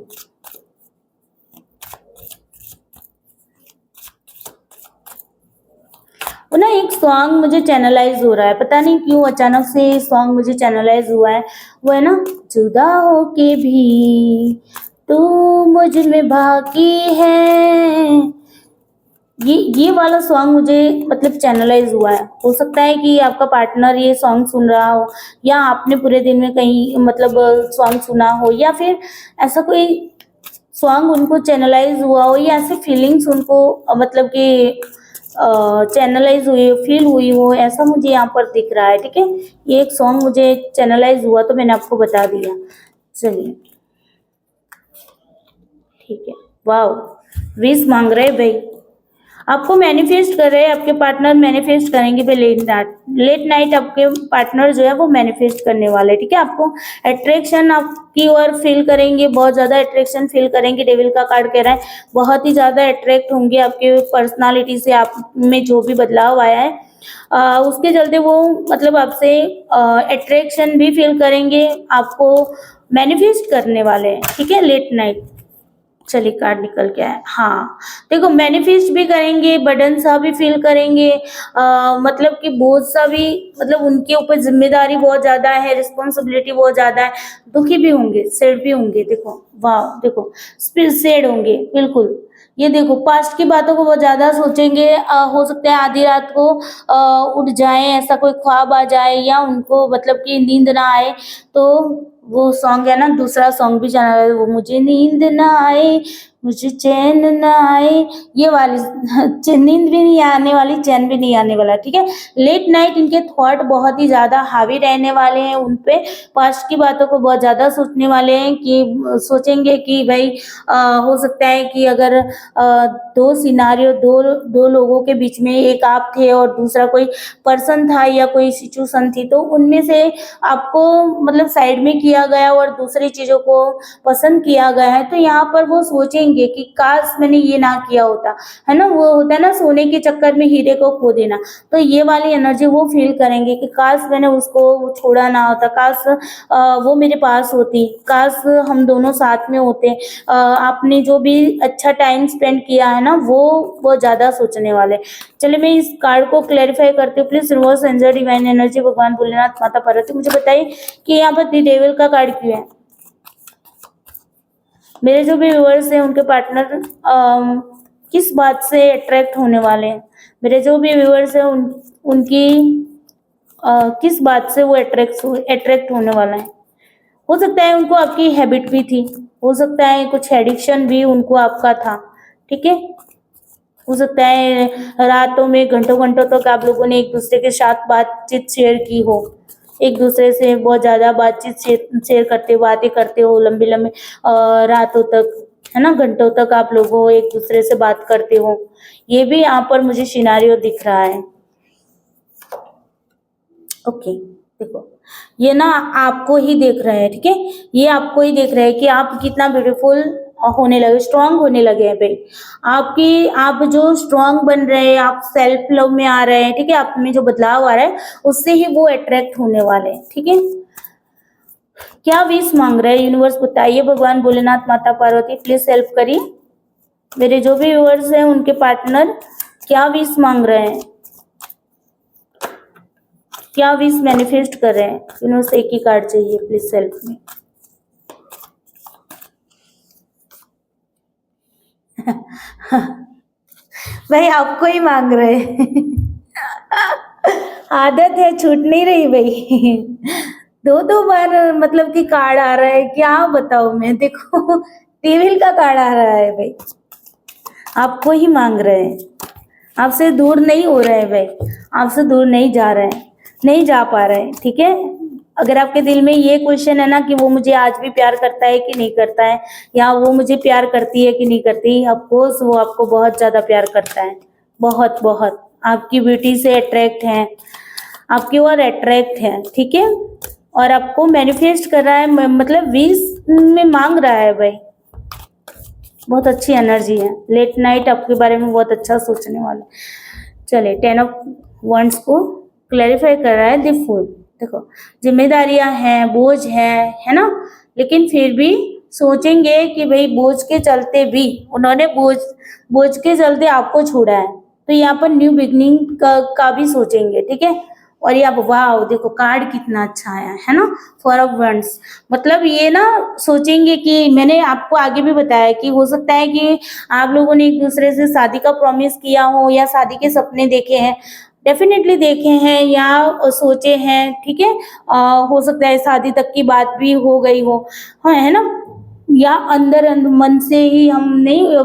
वो ना एक सॉन्ग मुझे चैनलाइज हो रहा है, पता नहीं क्यों अचानक से सॉन्ग मुझे चैनलाइज हुआ है। वो है ना, जुदा हो के भी तू मुझ में बाकी है, ये वाला सॉन्ग मुझे मतलब चैनलाइज हुआ है। हो सकता है कि आपका पार्टनर ये सॉन्ग सुन रहा हो, या आपने पूरे दिन में कहीं मतलब सॉन्ग सुना हो, या फिर ऐसा कोई सॉन्ग उनको चैनलाइज हुआ हो, या ऐसे फीलिंग्स उनको मतलब कि चैनलाइज हुई, फील हुई हो, ऐसा मुझे यहाँ पर दिख रहा है। ठीक है, ये एक सॉन्ग मुझे चैनलाइज हुआ तो मैंने आपको बता दिया। चलिए ठीक है, वाओ, विश मांग रहे भाई, आपको मैनिफेस्ट कर रहे हैं, आपके पार्टनर मैनिफेस्ट करेंगे भाई। लेट नाइट आपके पार्टनर जो है वो मैनिफेस्ट करने वाले, ठीक है, आपको अट्रैक्शन आपकी ओर फील करेंगे, बहुत ज्यादा अट्रैक्शन फील करेंगे। डेविल का कार्ड कह रहा है बहुत ही ज्यादा अट्रैक्ट होंगे आपके पर्सनालिटी से, आप में जो भी बदलाव आया है उसके चलते वो मतलब आपसे अट्रैक्शन भी फील करेंगे, आपको मैनिफेस्ट करने वाले हैं। ठीक है, लेट नाइट। चलिए कार्ड निकल के आया, हाँ देखो मैनिफेस्ट भी करेंगे, बर्डन सा भी फील करेंगे, मतलब कि बोझ सा भी, मतलब उनके ऊपर जिम्मेदारी बहुत ज्यादा है, रिस्पॉन्सिबिलिटी बहुत ज्यादा है, दुखी भी होंगे, सैड भी होंगे। देखो वाह, देखो सैड होंगे बिल्कुल। ये देखो पास्ट की बातों को बहुत ज्यादा सोचेंगे, हो सकता है आधी रात को उठ जाए, ऐसा कोई ख्वाब आ जाए, या उनको मतलब कि नींद ना आए, तो वो सॉन्ग है ना, दूसरा सॉन्ग भी जाना है, वो मुझे नींद ना आए, मुझे चैन ना आए, ये वाली नींद भी नहीं आने वाली, चैन भी नहीं आने वाला। ठीक है, लेट नाइट इनके थॉट बहुत ही ज्यादा हावी रहने वाले हैं उन पे, पास्ट की बातों को बहुत ज्यादा सोचने वाले हैं, कि सोचेंगे कि भाई हो सकता है कि अगर दो सिनारियो, दो लोगों के बीच में एक आप थे और दूसरा कोई पर्सन था या कोई सिचुएशन थी, तो उनमें से आपको मतलब साइड में किया गया और दूसरी चीजों को पसंद किया गया है, तो यहाँ पर वो सोचेंगे कि काश मैंने ये ना किया होता, है ना, वो होता है ना सोने के चक्कर में हीरे को खो देना, तो ये वाली एनर्जी वो फील करेंगे कि काश मैंने उसको छोड़ा ना होता, काश वो मेरे पास होती, काश हम दोनों साथ में होते, आपने जो भी अच्छा टाइम स्पेंड किया है ना, वो ज्यादा सोचने वाले। चलिए मैं इस कार्ड को क्लैरिफाई करती हूँ। Please reverse angel divine energy भगवान भोलेनाथ माता पार्वती मुझे बताइए कि यहाँ पर दी डेविल का कार्ड क्यों है। मेरे जो भी व्यूअर्स हैं उनके पार्टनर किस बात से अट्रैक्ट होने वाले हैं, मेरे जो भी व्यूअर्स हैं उनकी किस बात से वो अट्रैक्ट होने वाला है। हो सकता है उनको आपकी हैबिट भी थी, हो सकता है कुछ एडिक्शन भी उनको आपका था। ठीक है, हो सकता है रातों में घंटों घंटों तक आप लोगों ने एक दूसरे के साथ बातचीत शेयर की हो, एक दूसरे से बहुत ज्यादा बातचीत शेयर करते हो, बातें करते हो लंबी लंबी रातों तक, है ना, घंटों तक आप लोगों एक दूसरे से बात करते हो। ये भी यहाँ पर मुझे सिनारियो दिख रहा है। ओके देखो, ये ना आपको ही देख रहे हैं, ठीक है, ये आपको ही देख रहे हैं कि आप कितना ब्यूटीफुल होने लगे, स्ट्रांग होने लगे हैं भाई, आप जो स्ट्रांग बन रहे हैं, आप सेल्फ लव में आ रहे हैं। ठीक है, आप में जो बदलाव आ रहा है उससे ही वो अट्रैक्ट होने वाले हैं। ठीक है, क्या विश मांग रहे हैं यूनिवर्स बताइए, भगवान भोलेनाथ माता पार्वती प्लीज हेल्प करिए। मेरे जो भी व्यूअर्स हैं उनके पार्टनर क्या विश मांग रहे हैं, क्या विश मैनिफेस्ट कर रहे हैं। यूनिवर्स एक ही कार्ड चाहिए प्लीज हेल्प में। भाई आपको ही मांग रहे हैं आदत है, छूट नहीं रही भाई दो बार मतलब कि कार्ड आ रहा है, क्या बताऊं मैं। देखो टेबिल का कार्ड आ रहा है भाई, आपको ही मांग रहे हैं, आपसे दूर नहीं हो रहे हैं भाई, आपसे दूर नहीं जा रहे हैं, नहीं जा पा रहे हैं। ठीक है, अगर आपके दिल में ये क्वेश्चन है ना कि वो मुझे आज भी प्यार करता है कि नहीं करता है, या वो मुझे प्यार करती है कि नहीं करती, ऑफकोर्स वो आपको बहुत ज्यादा प्यार करता है, बहुत बहुत आपकी ब्यूटी से अट्रैक्ट हैं, आपकी ओर अट्रैक्ट है, ठीक है। और आपको मैनिफेस्ट कर रहा है, मतलब विश में मांग रहा है भाई। बहुत अच्छी एनर्जी है। लेट नाइट आपके बारे में बहुत अच्छा सोचने वाला है। चलिए 10 ऑफ वंड्स को क्लैरिफाई कर रहा है द फूल। देखो जिम्मेदारियां हैं, बोझ है ना, लेकिन फिर भी सोचेंगे कि भाई बोझ के चलते भी उन्होंने बोझ के चलते आपको छोड़ा है, तो यहाँ पर न्यू बिगनिंग का भी सोचेंगे, ठीक है। और ये आप वाह देखो कार्ड कितना अच्छा आया है ना, 4 ऑफ वंड्स। मतलब ये ना सोचेंगे कि मैंने आपको आगे भी बताया कि हो सकता है कि आप लोगों ने एक दूसरे से शादी का प्रॉमिस किया हो या शादी के सपने देखे हैं, डेफिनेटली देखे हैं या सोचे हैं, ठीक है। हो सकता है शादी तक की बात भी हो गई हो, हाँ है ना, या अंदर मन से ही हम नहीं,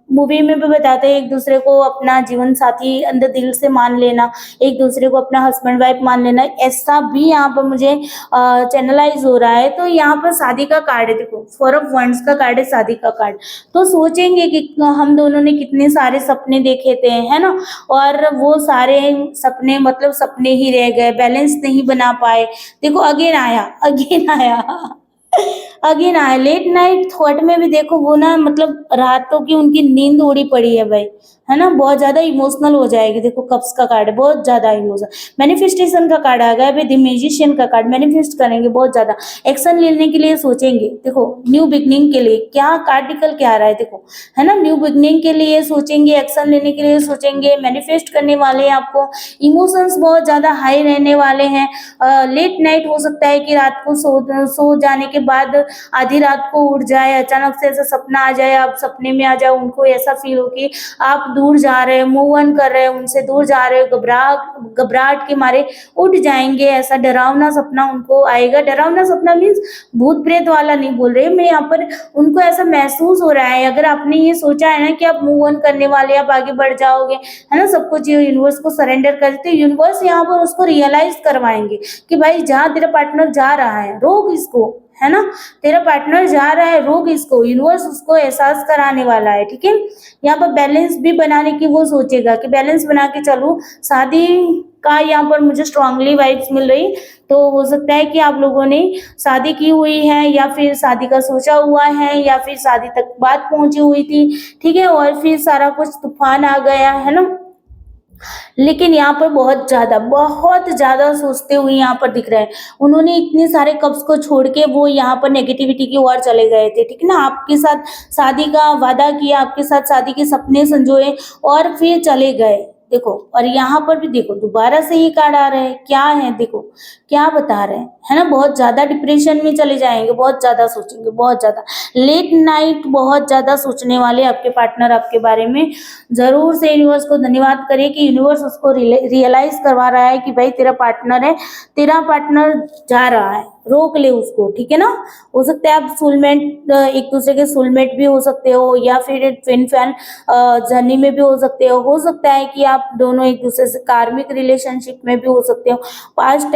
मूवी में भी बताते हैं एक दूसरे को अपना जीवन साथी अंदर दिल से मान लेना, एक दूसरे को अपना हस्बैंड वाइफ मान लेना, ऐसा भी यहाँ पर मुझे चैनलाइज हो रहा है। तो यहाँ पर शादी का कार्ड है, देखो 4 ऑफ वंड्स का कार्ड है, शादी का कार्ड। तो सोचेंगे कि हम दोनों ने कितने सारे सपने देखे थे, है ना, और वो सारे सपने मतलब सपने ही रह गए, बैलेंस नहीं बना पाए। देखो अगेन आया अगेन आया लेट नाइट थॉट में भी। देखो वो ना मतलब रातों की उनकी नींद उड़ी पड़ी है भाई, है ना, बहुत ज्यादा इमोशनल हो जाएगी। देखो कप्स का कार्ड है, बहुत ज्यादा इमोशनल। मैनिफेस्टेशन का कार्ड आ गया है, द मैजिशियन का कार्ड। मैनिफेस्ट करेंगे, बहुत ज्यादा एक्शन लेने के लिए सोचेंगे। देखो न्यू बिगनिंग के लिए क्या कार्ड निकल के आ रहा है, देखो है ना, न्यू बिगनिंग के लिए सोचेंगे, एक्शन लेने के लिए सोचेंगे, मैनिफेस्ट करने वाले हैं। आपको इमोशंस बहुत ज्यादा हाई रहने वाले हैं। लेट नाइट हो सकता है कि रात को सो जाने के बाद आधी रात को उठ जाए, अचानक से ऐसा सपना आ जाए, आप सपने में आ जाओ, उनको ऐसा फील हो कि आप दूर जा रहे हो, मूव ऑन कर रहे हो, उनसे दूर जा रहे हो, घबराहट के मारे उठ जाएंगे। ऐसा डरावना सपना उनको आएगा। डरावना सपना मीन्स भूत प्रेत वाला नहीं बोल रही मैं यहाँ पर, उनको ऐसा महसूस हो रहा है। अगर आपने ये सोचा है ना कि आप मूव ऑन करने वाले, आप आगे बढ़ जाओगे, है ना, सब कुछ यूनिवर्स को सरेंडर कर देते, यूनिवर्स यहाँ पर उसको रियलाइज करवाएंगे कि भाई जहाँ तेरा पार्टनर जा रहा है रोक इसको, है ना, तेरा पार्टनर जा रहा है रोक इसको। यूनिवर्स उसको एहसास कराने वाला है, ठीक है। यहाँ पर बैलेंस भी बनाने की वो सोचेगा कि बैलेंस बना के चलूं। शादी का यहाँ पर मुझे स्ट्रांगली वाइब्स मिल रही, तो हो सकता है कि आप लोगों ने शादी की हुई है या फिर शादी का सोचा हुआ है या फिर शादी तक बात पहुंची हुई थी, ठीक है, और फिर सारा कुछ तूफान आ गया, है ना। लेकिन यहाँ पर बहुत ज्यादा सोचते हुए यहाँ पर दिख रहा है। उन्होंने इतने सारे कप्स को छोड़ के वो यहाँ पर नेगेटिविटी की ओर चले गए थे, ठीक है ना। आपके साथ शादी का वादा किया, आपके साथ शादी के सपने संजोए और फिर चले गए। देखो और यहाँ पर भी देखो दोबारा से ये कार्ड आ रहे हैं, क्या है देखो क्या बता रहे हैं, है ना। बहुत ज्यादा डिप्रेशन में चले जाएंगे, बहुत ज्यादा सोचेंगे, बहुत ज्यादा लेट नाइट बहुत ज्यादा सोचने वाले आपके पार्टनर आपके बारे में। जरूर से यूनिवर्स को धन्यवाद करिए कि यूनिवर्स उसको रियलाइज करवा रहा है कि भाई तेरा पार्टनर है, तेरा पार्टनर जा रहा है, रोक ले उसको, ठीक है ना। हो सकता है आप सोलमेट, एक दूसरे के सोलमेट भी हो सकते हो या फिर ट्विन फैन जर्नी में भी हो सकते हो सकता है कि आप दोनों एक दूसरे से कार्मिक रिलेशनशिप में भी हो सकते हो। पास्ट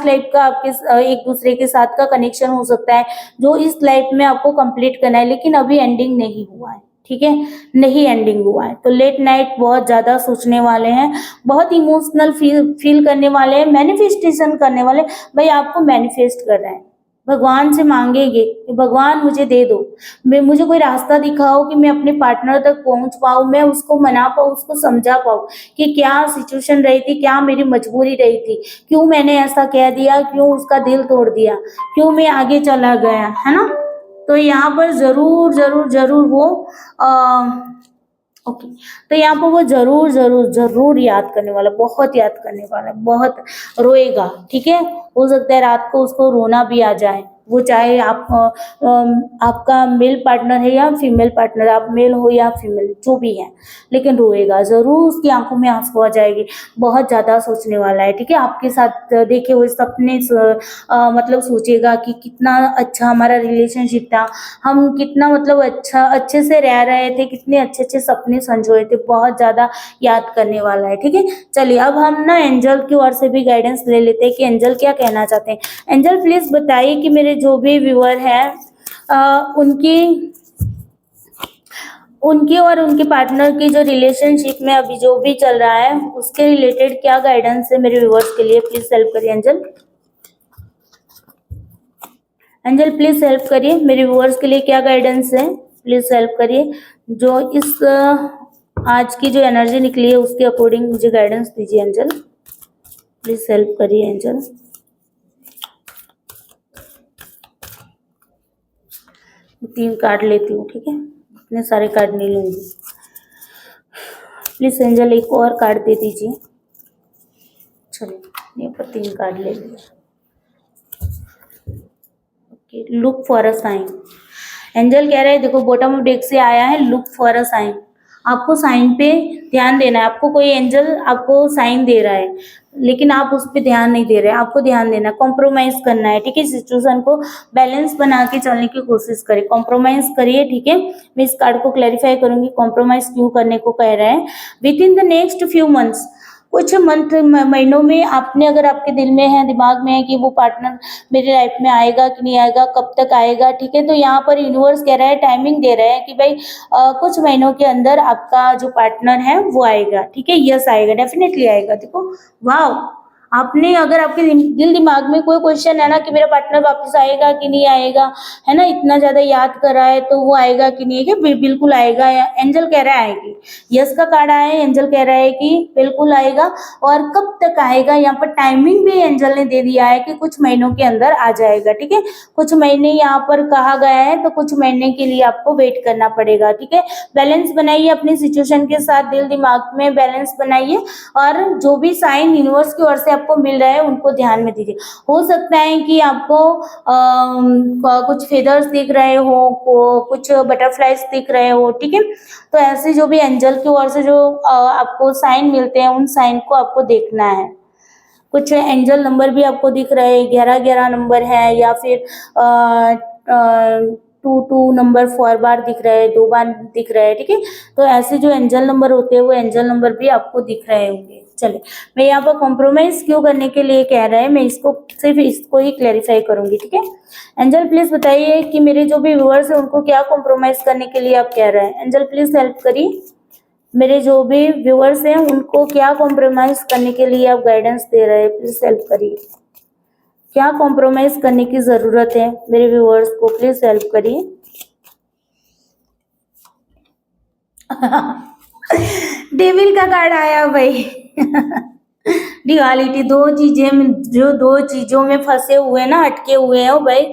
लाइफ का आपके एक दूसरे के साथ का कनेक्शन हो सकता है जो इस लाइफ में आपको कंप्लीट करना है, लेकिन अभी एंडिंग नहीं हुआ है, ठीक है, नहीं एंडिंग हुआ है। तो लेट नाइट बहुत ज्यादा सोचने वाले हैं, बहुत इमोशनल फील करने वाले हैं, मैनिफेस्टेशन करने वाले। भाई आपको मैनिफेस्ट कर रहे हैं, भगवान से मांगेंगे कि भगवान मुझे दे दो, मुझे कोई रास्ता दिखाओ कि मैं अपने पार्टनर तक पहुंच पाऊं, मैं उसको मना पाऊं, उसको समझा पाऊं कि क्या सिचुएशन रही थी, क्या मेरी मजबूरी रही थी, क्यों मैंने ऐसा कह दिया, क्यों उसका दिल तोड़ दिया, क्यों मैं आगे चला गया, है ना। तो यहाँ पर जरूर वो ओके, तो यहाँ पर वो जरूर याद करने वाला, बहुत याद करने वाला, बहुत रोएगा, ठीक है। हो सकता है रात को उसको रोना भी आ जाए, वो चाहे आपका मेल पार्टनर है या फीमेल पार्टनर, आप मेल हो या फीमेल जो भी है, लेकिन रोएगा जरूर, उसकी आंखों में आंसू आ जाएगी, बहुत ज्यादा सोचने वाला है, ठीक है। आपके साथ देखे हुए सपने मतलब सोचेगा कि कितना अच्छा हमारा रिलेशनशिप था, हम कितना मतलब अच्छे से रह रहे थे, कितने अच्छे सपने संजोए थे, बहुत ज्यादा याद करने वाला है, ठीक है। चलिए अब हम ना एंजल की ओर से भी गाइडेंस ले लेते हैं कि एंजल क्या कहना चाहते हैं। एंजल प्लीज बताइए कि मेरे जो भी व्यूअर हैं उनके और उनके पार्टनर की जो रिलेशनशिप में अभी जो भी चल रहा है उसके रिलेटेड क्या गाइडेंस है मेरे व्यूअर्स के लिए, प्लीज हेल्प करिए एंजल। एंजल प्लीज हेल्प करिए, मेरे व्यूअर्स के लिए क्या गाइडेंस है, प्लीज हेल्प करिए। जो इस आज की जो एनर्जी निकली है उसके अकॉर्डिंग मुझे गाइडेंस दीजिए एंजल, प्लीज हेल्प करिए एंजल। तीन कार्ड लेती हूँ, ठीक है, इतने सारे कार्ड नहीं लूंगी। प्लीज एंजल एक और कार्ड दे दीजिए। चलिए यहाँ पर 3 कार्ड ले लिए। Okay, look for a sign. Angel कह रहे हैं देखो बॉटम ऑफ डेक से आया है लुक फॉर अ साइन। आपको साइन पे ध्यान देना है। आपको कोई एंजल आपको साइन दे रहा है लेकिन आप उस पर ध्यान नहीं दे रहे, आपको ध्यान देना, कॉम्प्रोमाइज करना है, ठीक है। सिचुएशन को बैलेंस बना के चलने की कोशिश करें, कॉम्प्रोमाइज करिए, ठीक है। मैं इस कार्ड को क्लैरिफाई करूंगी कॉम्प्रोमाइज क्यों करने को कह रहा है। With in the next few months, कुछ महीनों में आपने अगर आपके दिल में है, दिमाग में है कि वो पार्टनर मेरे लाइफ में आएगा कि नहीं आएगा, कब तक आएगा, ठीक है। तो यहाँ पर यूनिवर्स कह रहा है, टाइमिंग दे रहा है कि भाई कुछ महीनों के अंदर आपका जो पार्टनर है वो आएगा, ठीक है। यस आएगा, डेफिनेटली आएगा। देखो वाह, आपने अगर आपके दिल दिमाग में कोई क्वेश्चन है ना कि मेरा पार्टनर वापस आएगा कि नहीं आएगा, है ना, इतना ज्यादा याद कर रहा है तो वो आएगा कि नहीं आएगा, बिल्कुल आएगा। एंजल कह रहा है आएगी। यस का कार्ड आया है, एंजल कह रहा है कि बिल्कुल आएगा। और कब तक आएगा, यहाँ पर टाइमिंग भी एंजल ने दे दिया है कि कुछ महीनों के अंदर आ जाएगा, ठीक है। कुछ महीने यहाँ पर कहा गया है तो कुछ महीने के लिए आपको वेट करना पड़ेगा, ठीक है। बैलेंस बनाइए अपनी सिचुएशन के साथ, दिल दिमाग में बैलेंस बनाइए और जो भी साइन यूनिवर्स की ओर से आपको मिल रहा है उनको ध्यान में दीजिए। हो सकता है कि आपको कुछ फेदर्स दिख रहे हो, कुछ बटरफ्लाइज दिख रहे हो, ठीक है। तो ऐसे जो भी एंजल की ओर से जो आपको साइन मिलते हैं उन साइन को आपको देखना है। कुछ एंजल नंबर भी आपको दिख रहे हैं, 11-11 नंबर है या फिर 2 नंबर 4 बार दिख रहे हैं, 2 बार दिख रहे हैं, ठीक है। तो ऐसे जो एंजल नंबर होते हैं वो एंजल नंबर भी आपको दिख रहे होंगे। चलिए, मैं यहाँ पर कॉम्प्रोमाइज क्यों करने के लिए कह रहा है, मैं इसको सिर्फ इसको ही क्लैरिफाई करूंगी, ठीक है। एंजल प्लीज बताइए कि मेरे जो भी व्यूअर्स है उनको क्या कॉम्प्रोमाइज करने के लिए आप कह रहे हैं। एंजल प्लीज हेल्प करिए, मेरे जो भी व्यूअर्स हैं उनको क्या कॉम्प्रोमाइज करने के लिए आप गाइडेंस दे रहे हैं, प्लीज हेल्प करिए। क्या कॉम्प्रोमाइज करने की जरूरत है मेरे व्यूअर्स को, प्लीज हेल्प करिए। डेविल का कार्ड आया भाई। ड्युअलिटी, दो चीजों में फंसे हुए ना, अटके हुए हो भाई,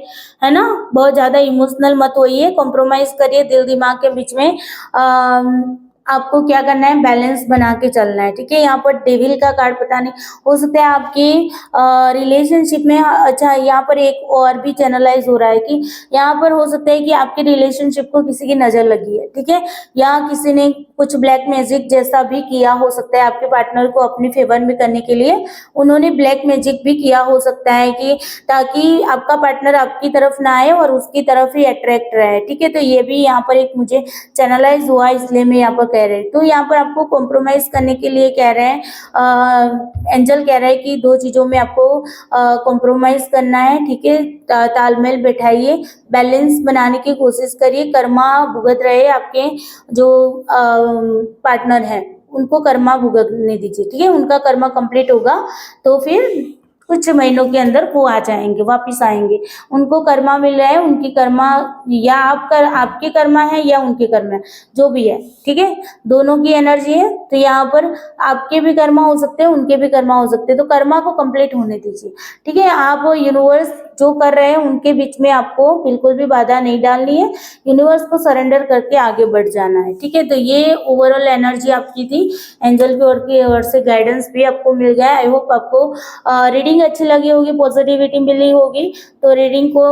है ना। बहुत ज्यादा इमोशनल मत होइए, कॉम्प्रोमाइज करिए दिल दिमाग के बीच में। आपको क्या करना है, बैलेंस बना के चलना है, ठीक है। यहाँ पर डेविल का कार्ड पता नहीं, हो सकता है आपकी रिलेशनशिप में, अच्छा यहाँ पर एक और भी चैनलाइज हो रहा है कि यहाँ पर हो सकता है कि आपकी रिलेशनशिप को किसी की नजर लगी है, ठीक है। या किसी ने कुछ ब्लैक मैजिक जैसा भी किया हो सकता है आपके पार्टनर को अपने फेवर में करने के लिए, उन्होंने ब्लैक मैजिक भी किया हो सकता है कि ताकि आपका पार्टनर आपकी तरफ ना आए और उसकी तरफ ही अट्रैक्ट रहे, ठीक है। तो ये भी यहाँ पर एक मुझे चैनलाइज हुआ, इसलिए मैं यहाँ पर कह रहे हैं। तो यहाँ पर आपको कॉम्प्रोमाइज करने के लिए कह रहे हैं, एंजल कह रहे हैं कि 2 चीजों में आपको कॉम्प्रोमाइज करना है, ठीक है। तालमेल बैठाइए, बैलेंस बनाने की कोशिश करिए, कर्मा भुगत रहे आपके जो पार्टनर है उनको कर्मा भुगतने दीजिए, ठीक है। उनका कर्मा कंप्लीट होगा तो फिर कुछ महीनों के अंदर वो आ जाएंगे, वापिस आएंगे। उनको कर्मा मिल रहा है, उनकी कर्मा या आपके कर्मा है या उनके कर्मा है, जो भी है, ठीक है। दोनों की एनर्जी है, तो यहाँ पर आपके भी कर्मा हो सकते हैं, उनके भी कर्मा हो सकते हैं। तो कर्मा को कंप्लीट होने दीजिए, ठीक है। आप यूनिवर्स जो कर रहे हैं उनके बीच में आपको बिल्कुल भी बाधा नहीं डालनी है, यूनिवर्स को सरेंडर करके आगे बढ़ जाना है, ठीक है। तो ये ओवरऑल एनर्जी आपकी थी, एंजल की ओर से गाइडेंस भी आपको मिल गया। आई होप आपको रीडिंग अच्छी लगी होगी, पॉजिटिविटी मिली होगी। तो रीडिंग को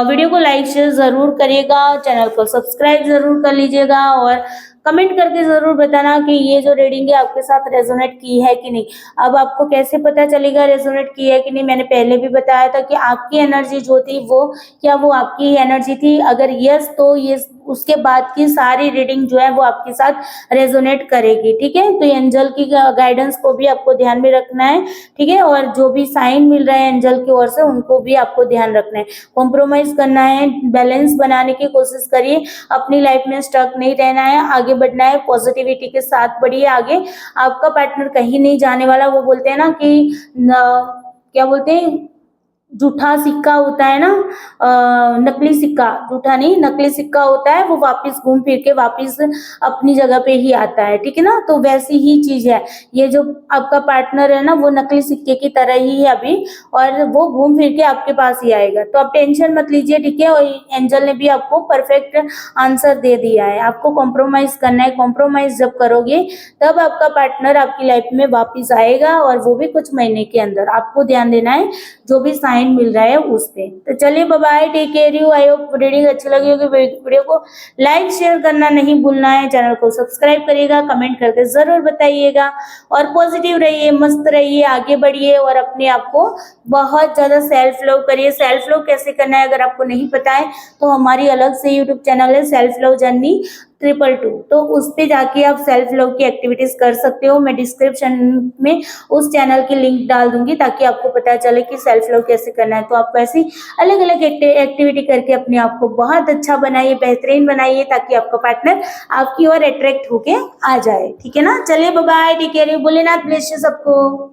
वीडियो को लाइक शेयर जरूर करिएगा, चैनल को सब्सक्राइब जरूर कर लीजिएगा और कमेंट करके जरूर बताना कि ये जो रीडिंग है आपके साथ रेजोनेट की है कि नहीं। अब आपको कैसे पता चलेगा रेजोनेट की है कि नहीं, मैंने पहले भी बताया था कि आपकी एनर्जी जो थी वो क्या वो आपकी एनर्जी थी, अगर यस तो ये उसके बाद की सारी रीडिंग जो है वो आपके साथ रेजोनेट करेगी। ठीक है, तो एंजल की गाइडेंस को भी आपको ध्यान में रखना है। ठीक है, और जो भी साइन मिल रहा है एंजल की ओर से उनको भी आपको ध्यान रखना है। कॉम्प्रोमाइज करना है, बैलेंस बनाने की कोशिश करिए, अपनी लाइफ में स्टक नहीं रहना है, आगे बढ़ना है, पॉजिटिविटी के साथ बढ़िए आगे। आपका पार्टनर कहीं नहीं जाने वाला। वो बोलते हैं ना कि क्या बोलते हैं, जूठा सिक्का होता है ना, नकली सिक्का, जूठा नहीं नकली सिक्का होता है, वो वापस घूम फिर के वापस अपनी जगह पे ही आता है। ठीक है ना, तो वैसी ही चीज है ये जो आपका पार्टनर है ना, वो नकली सिक्के की तरह ही है अभी, और वो घूम फिर के आपके पास ही आएगा। तो आप टेंशन मत लीजिए। ठीक है, और एंजल ने भी आपको परफेक्ट आंसर दे दिया है। आपको कॉम्प्रोमाइज करना है, कॉम्प्रोमाइज जब करोगे तब आपका पार्टनर आपकी लाइफ में वापस आएगा, और वो भी कुछ महीने के अंदर। आपको ध्यान देना है जो भी साइन मिल रहा है उस पे। तो चलिए bye bye, take care you. I hope reading अच्छी लगी होगी। वीडियो को लाइक शेयर करना नहीं भूलना है, चैनल को सब्सक्राइब करिएगा, कमेंट करके जरूर बताइएगा, और पॉजिटिव रहिए, मस्त रहिए, आगे बढ़िए, और अपने आप को बहुत ज्यादा सेल्फ लव करिए। सेल्फ लव कैसे करना है अगर आपको नहीं पता है तो हमारी अलग से यूट्यूब चैनल है सेल्फ लव जर्नी 222, तो उस पे जाके आप सेल्फ लव की एक्टिविटीज कर सकते हो। मैं डिस्क्रिप्शन में उस चैनल की लिंक डाल दूंगी ताकि आपको पता चले कि सेल्फ लव कैसे करना है। तो आप वैसे अलग अलग एक्टिविटी करके अपने आप को बहुत अच्छा बनाइए, बेहतरीन बनाइए, ताकि आपका पार्टनर आपकी ओर अट्रैक्ट होके आ जाए। ठीक है ना, चलिए bye bye, take care, Bholenath bless you सबको।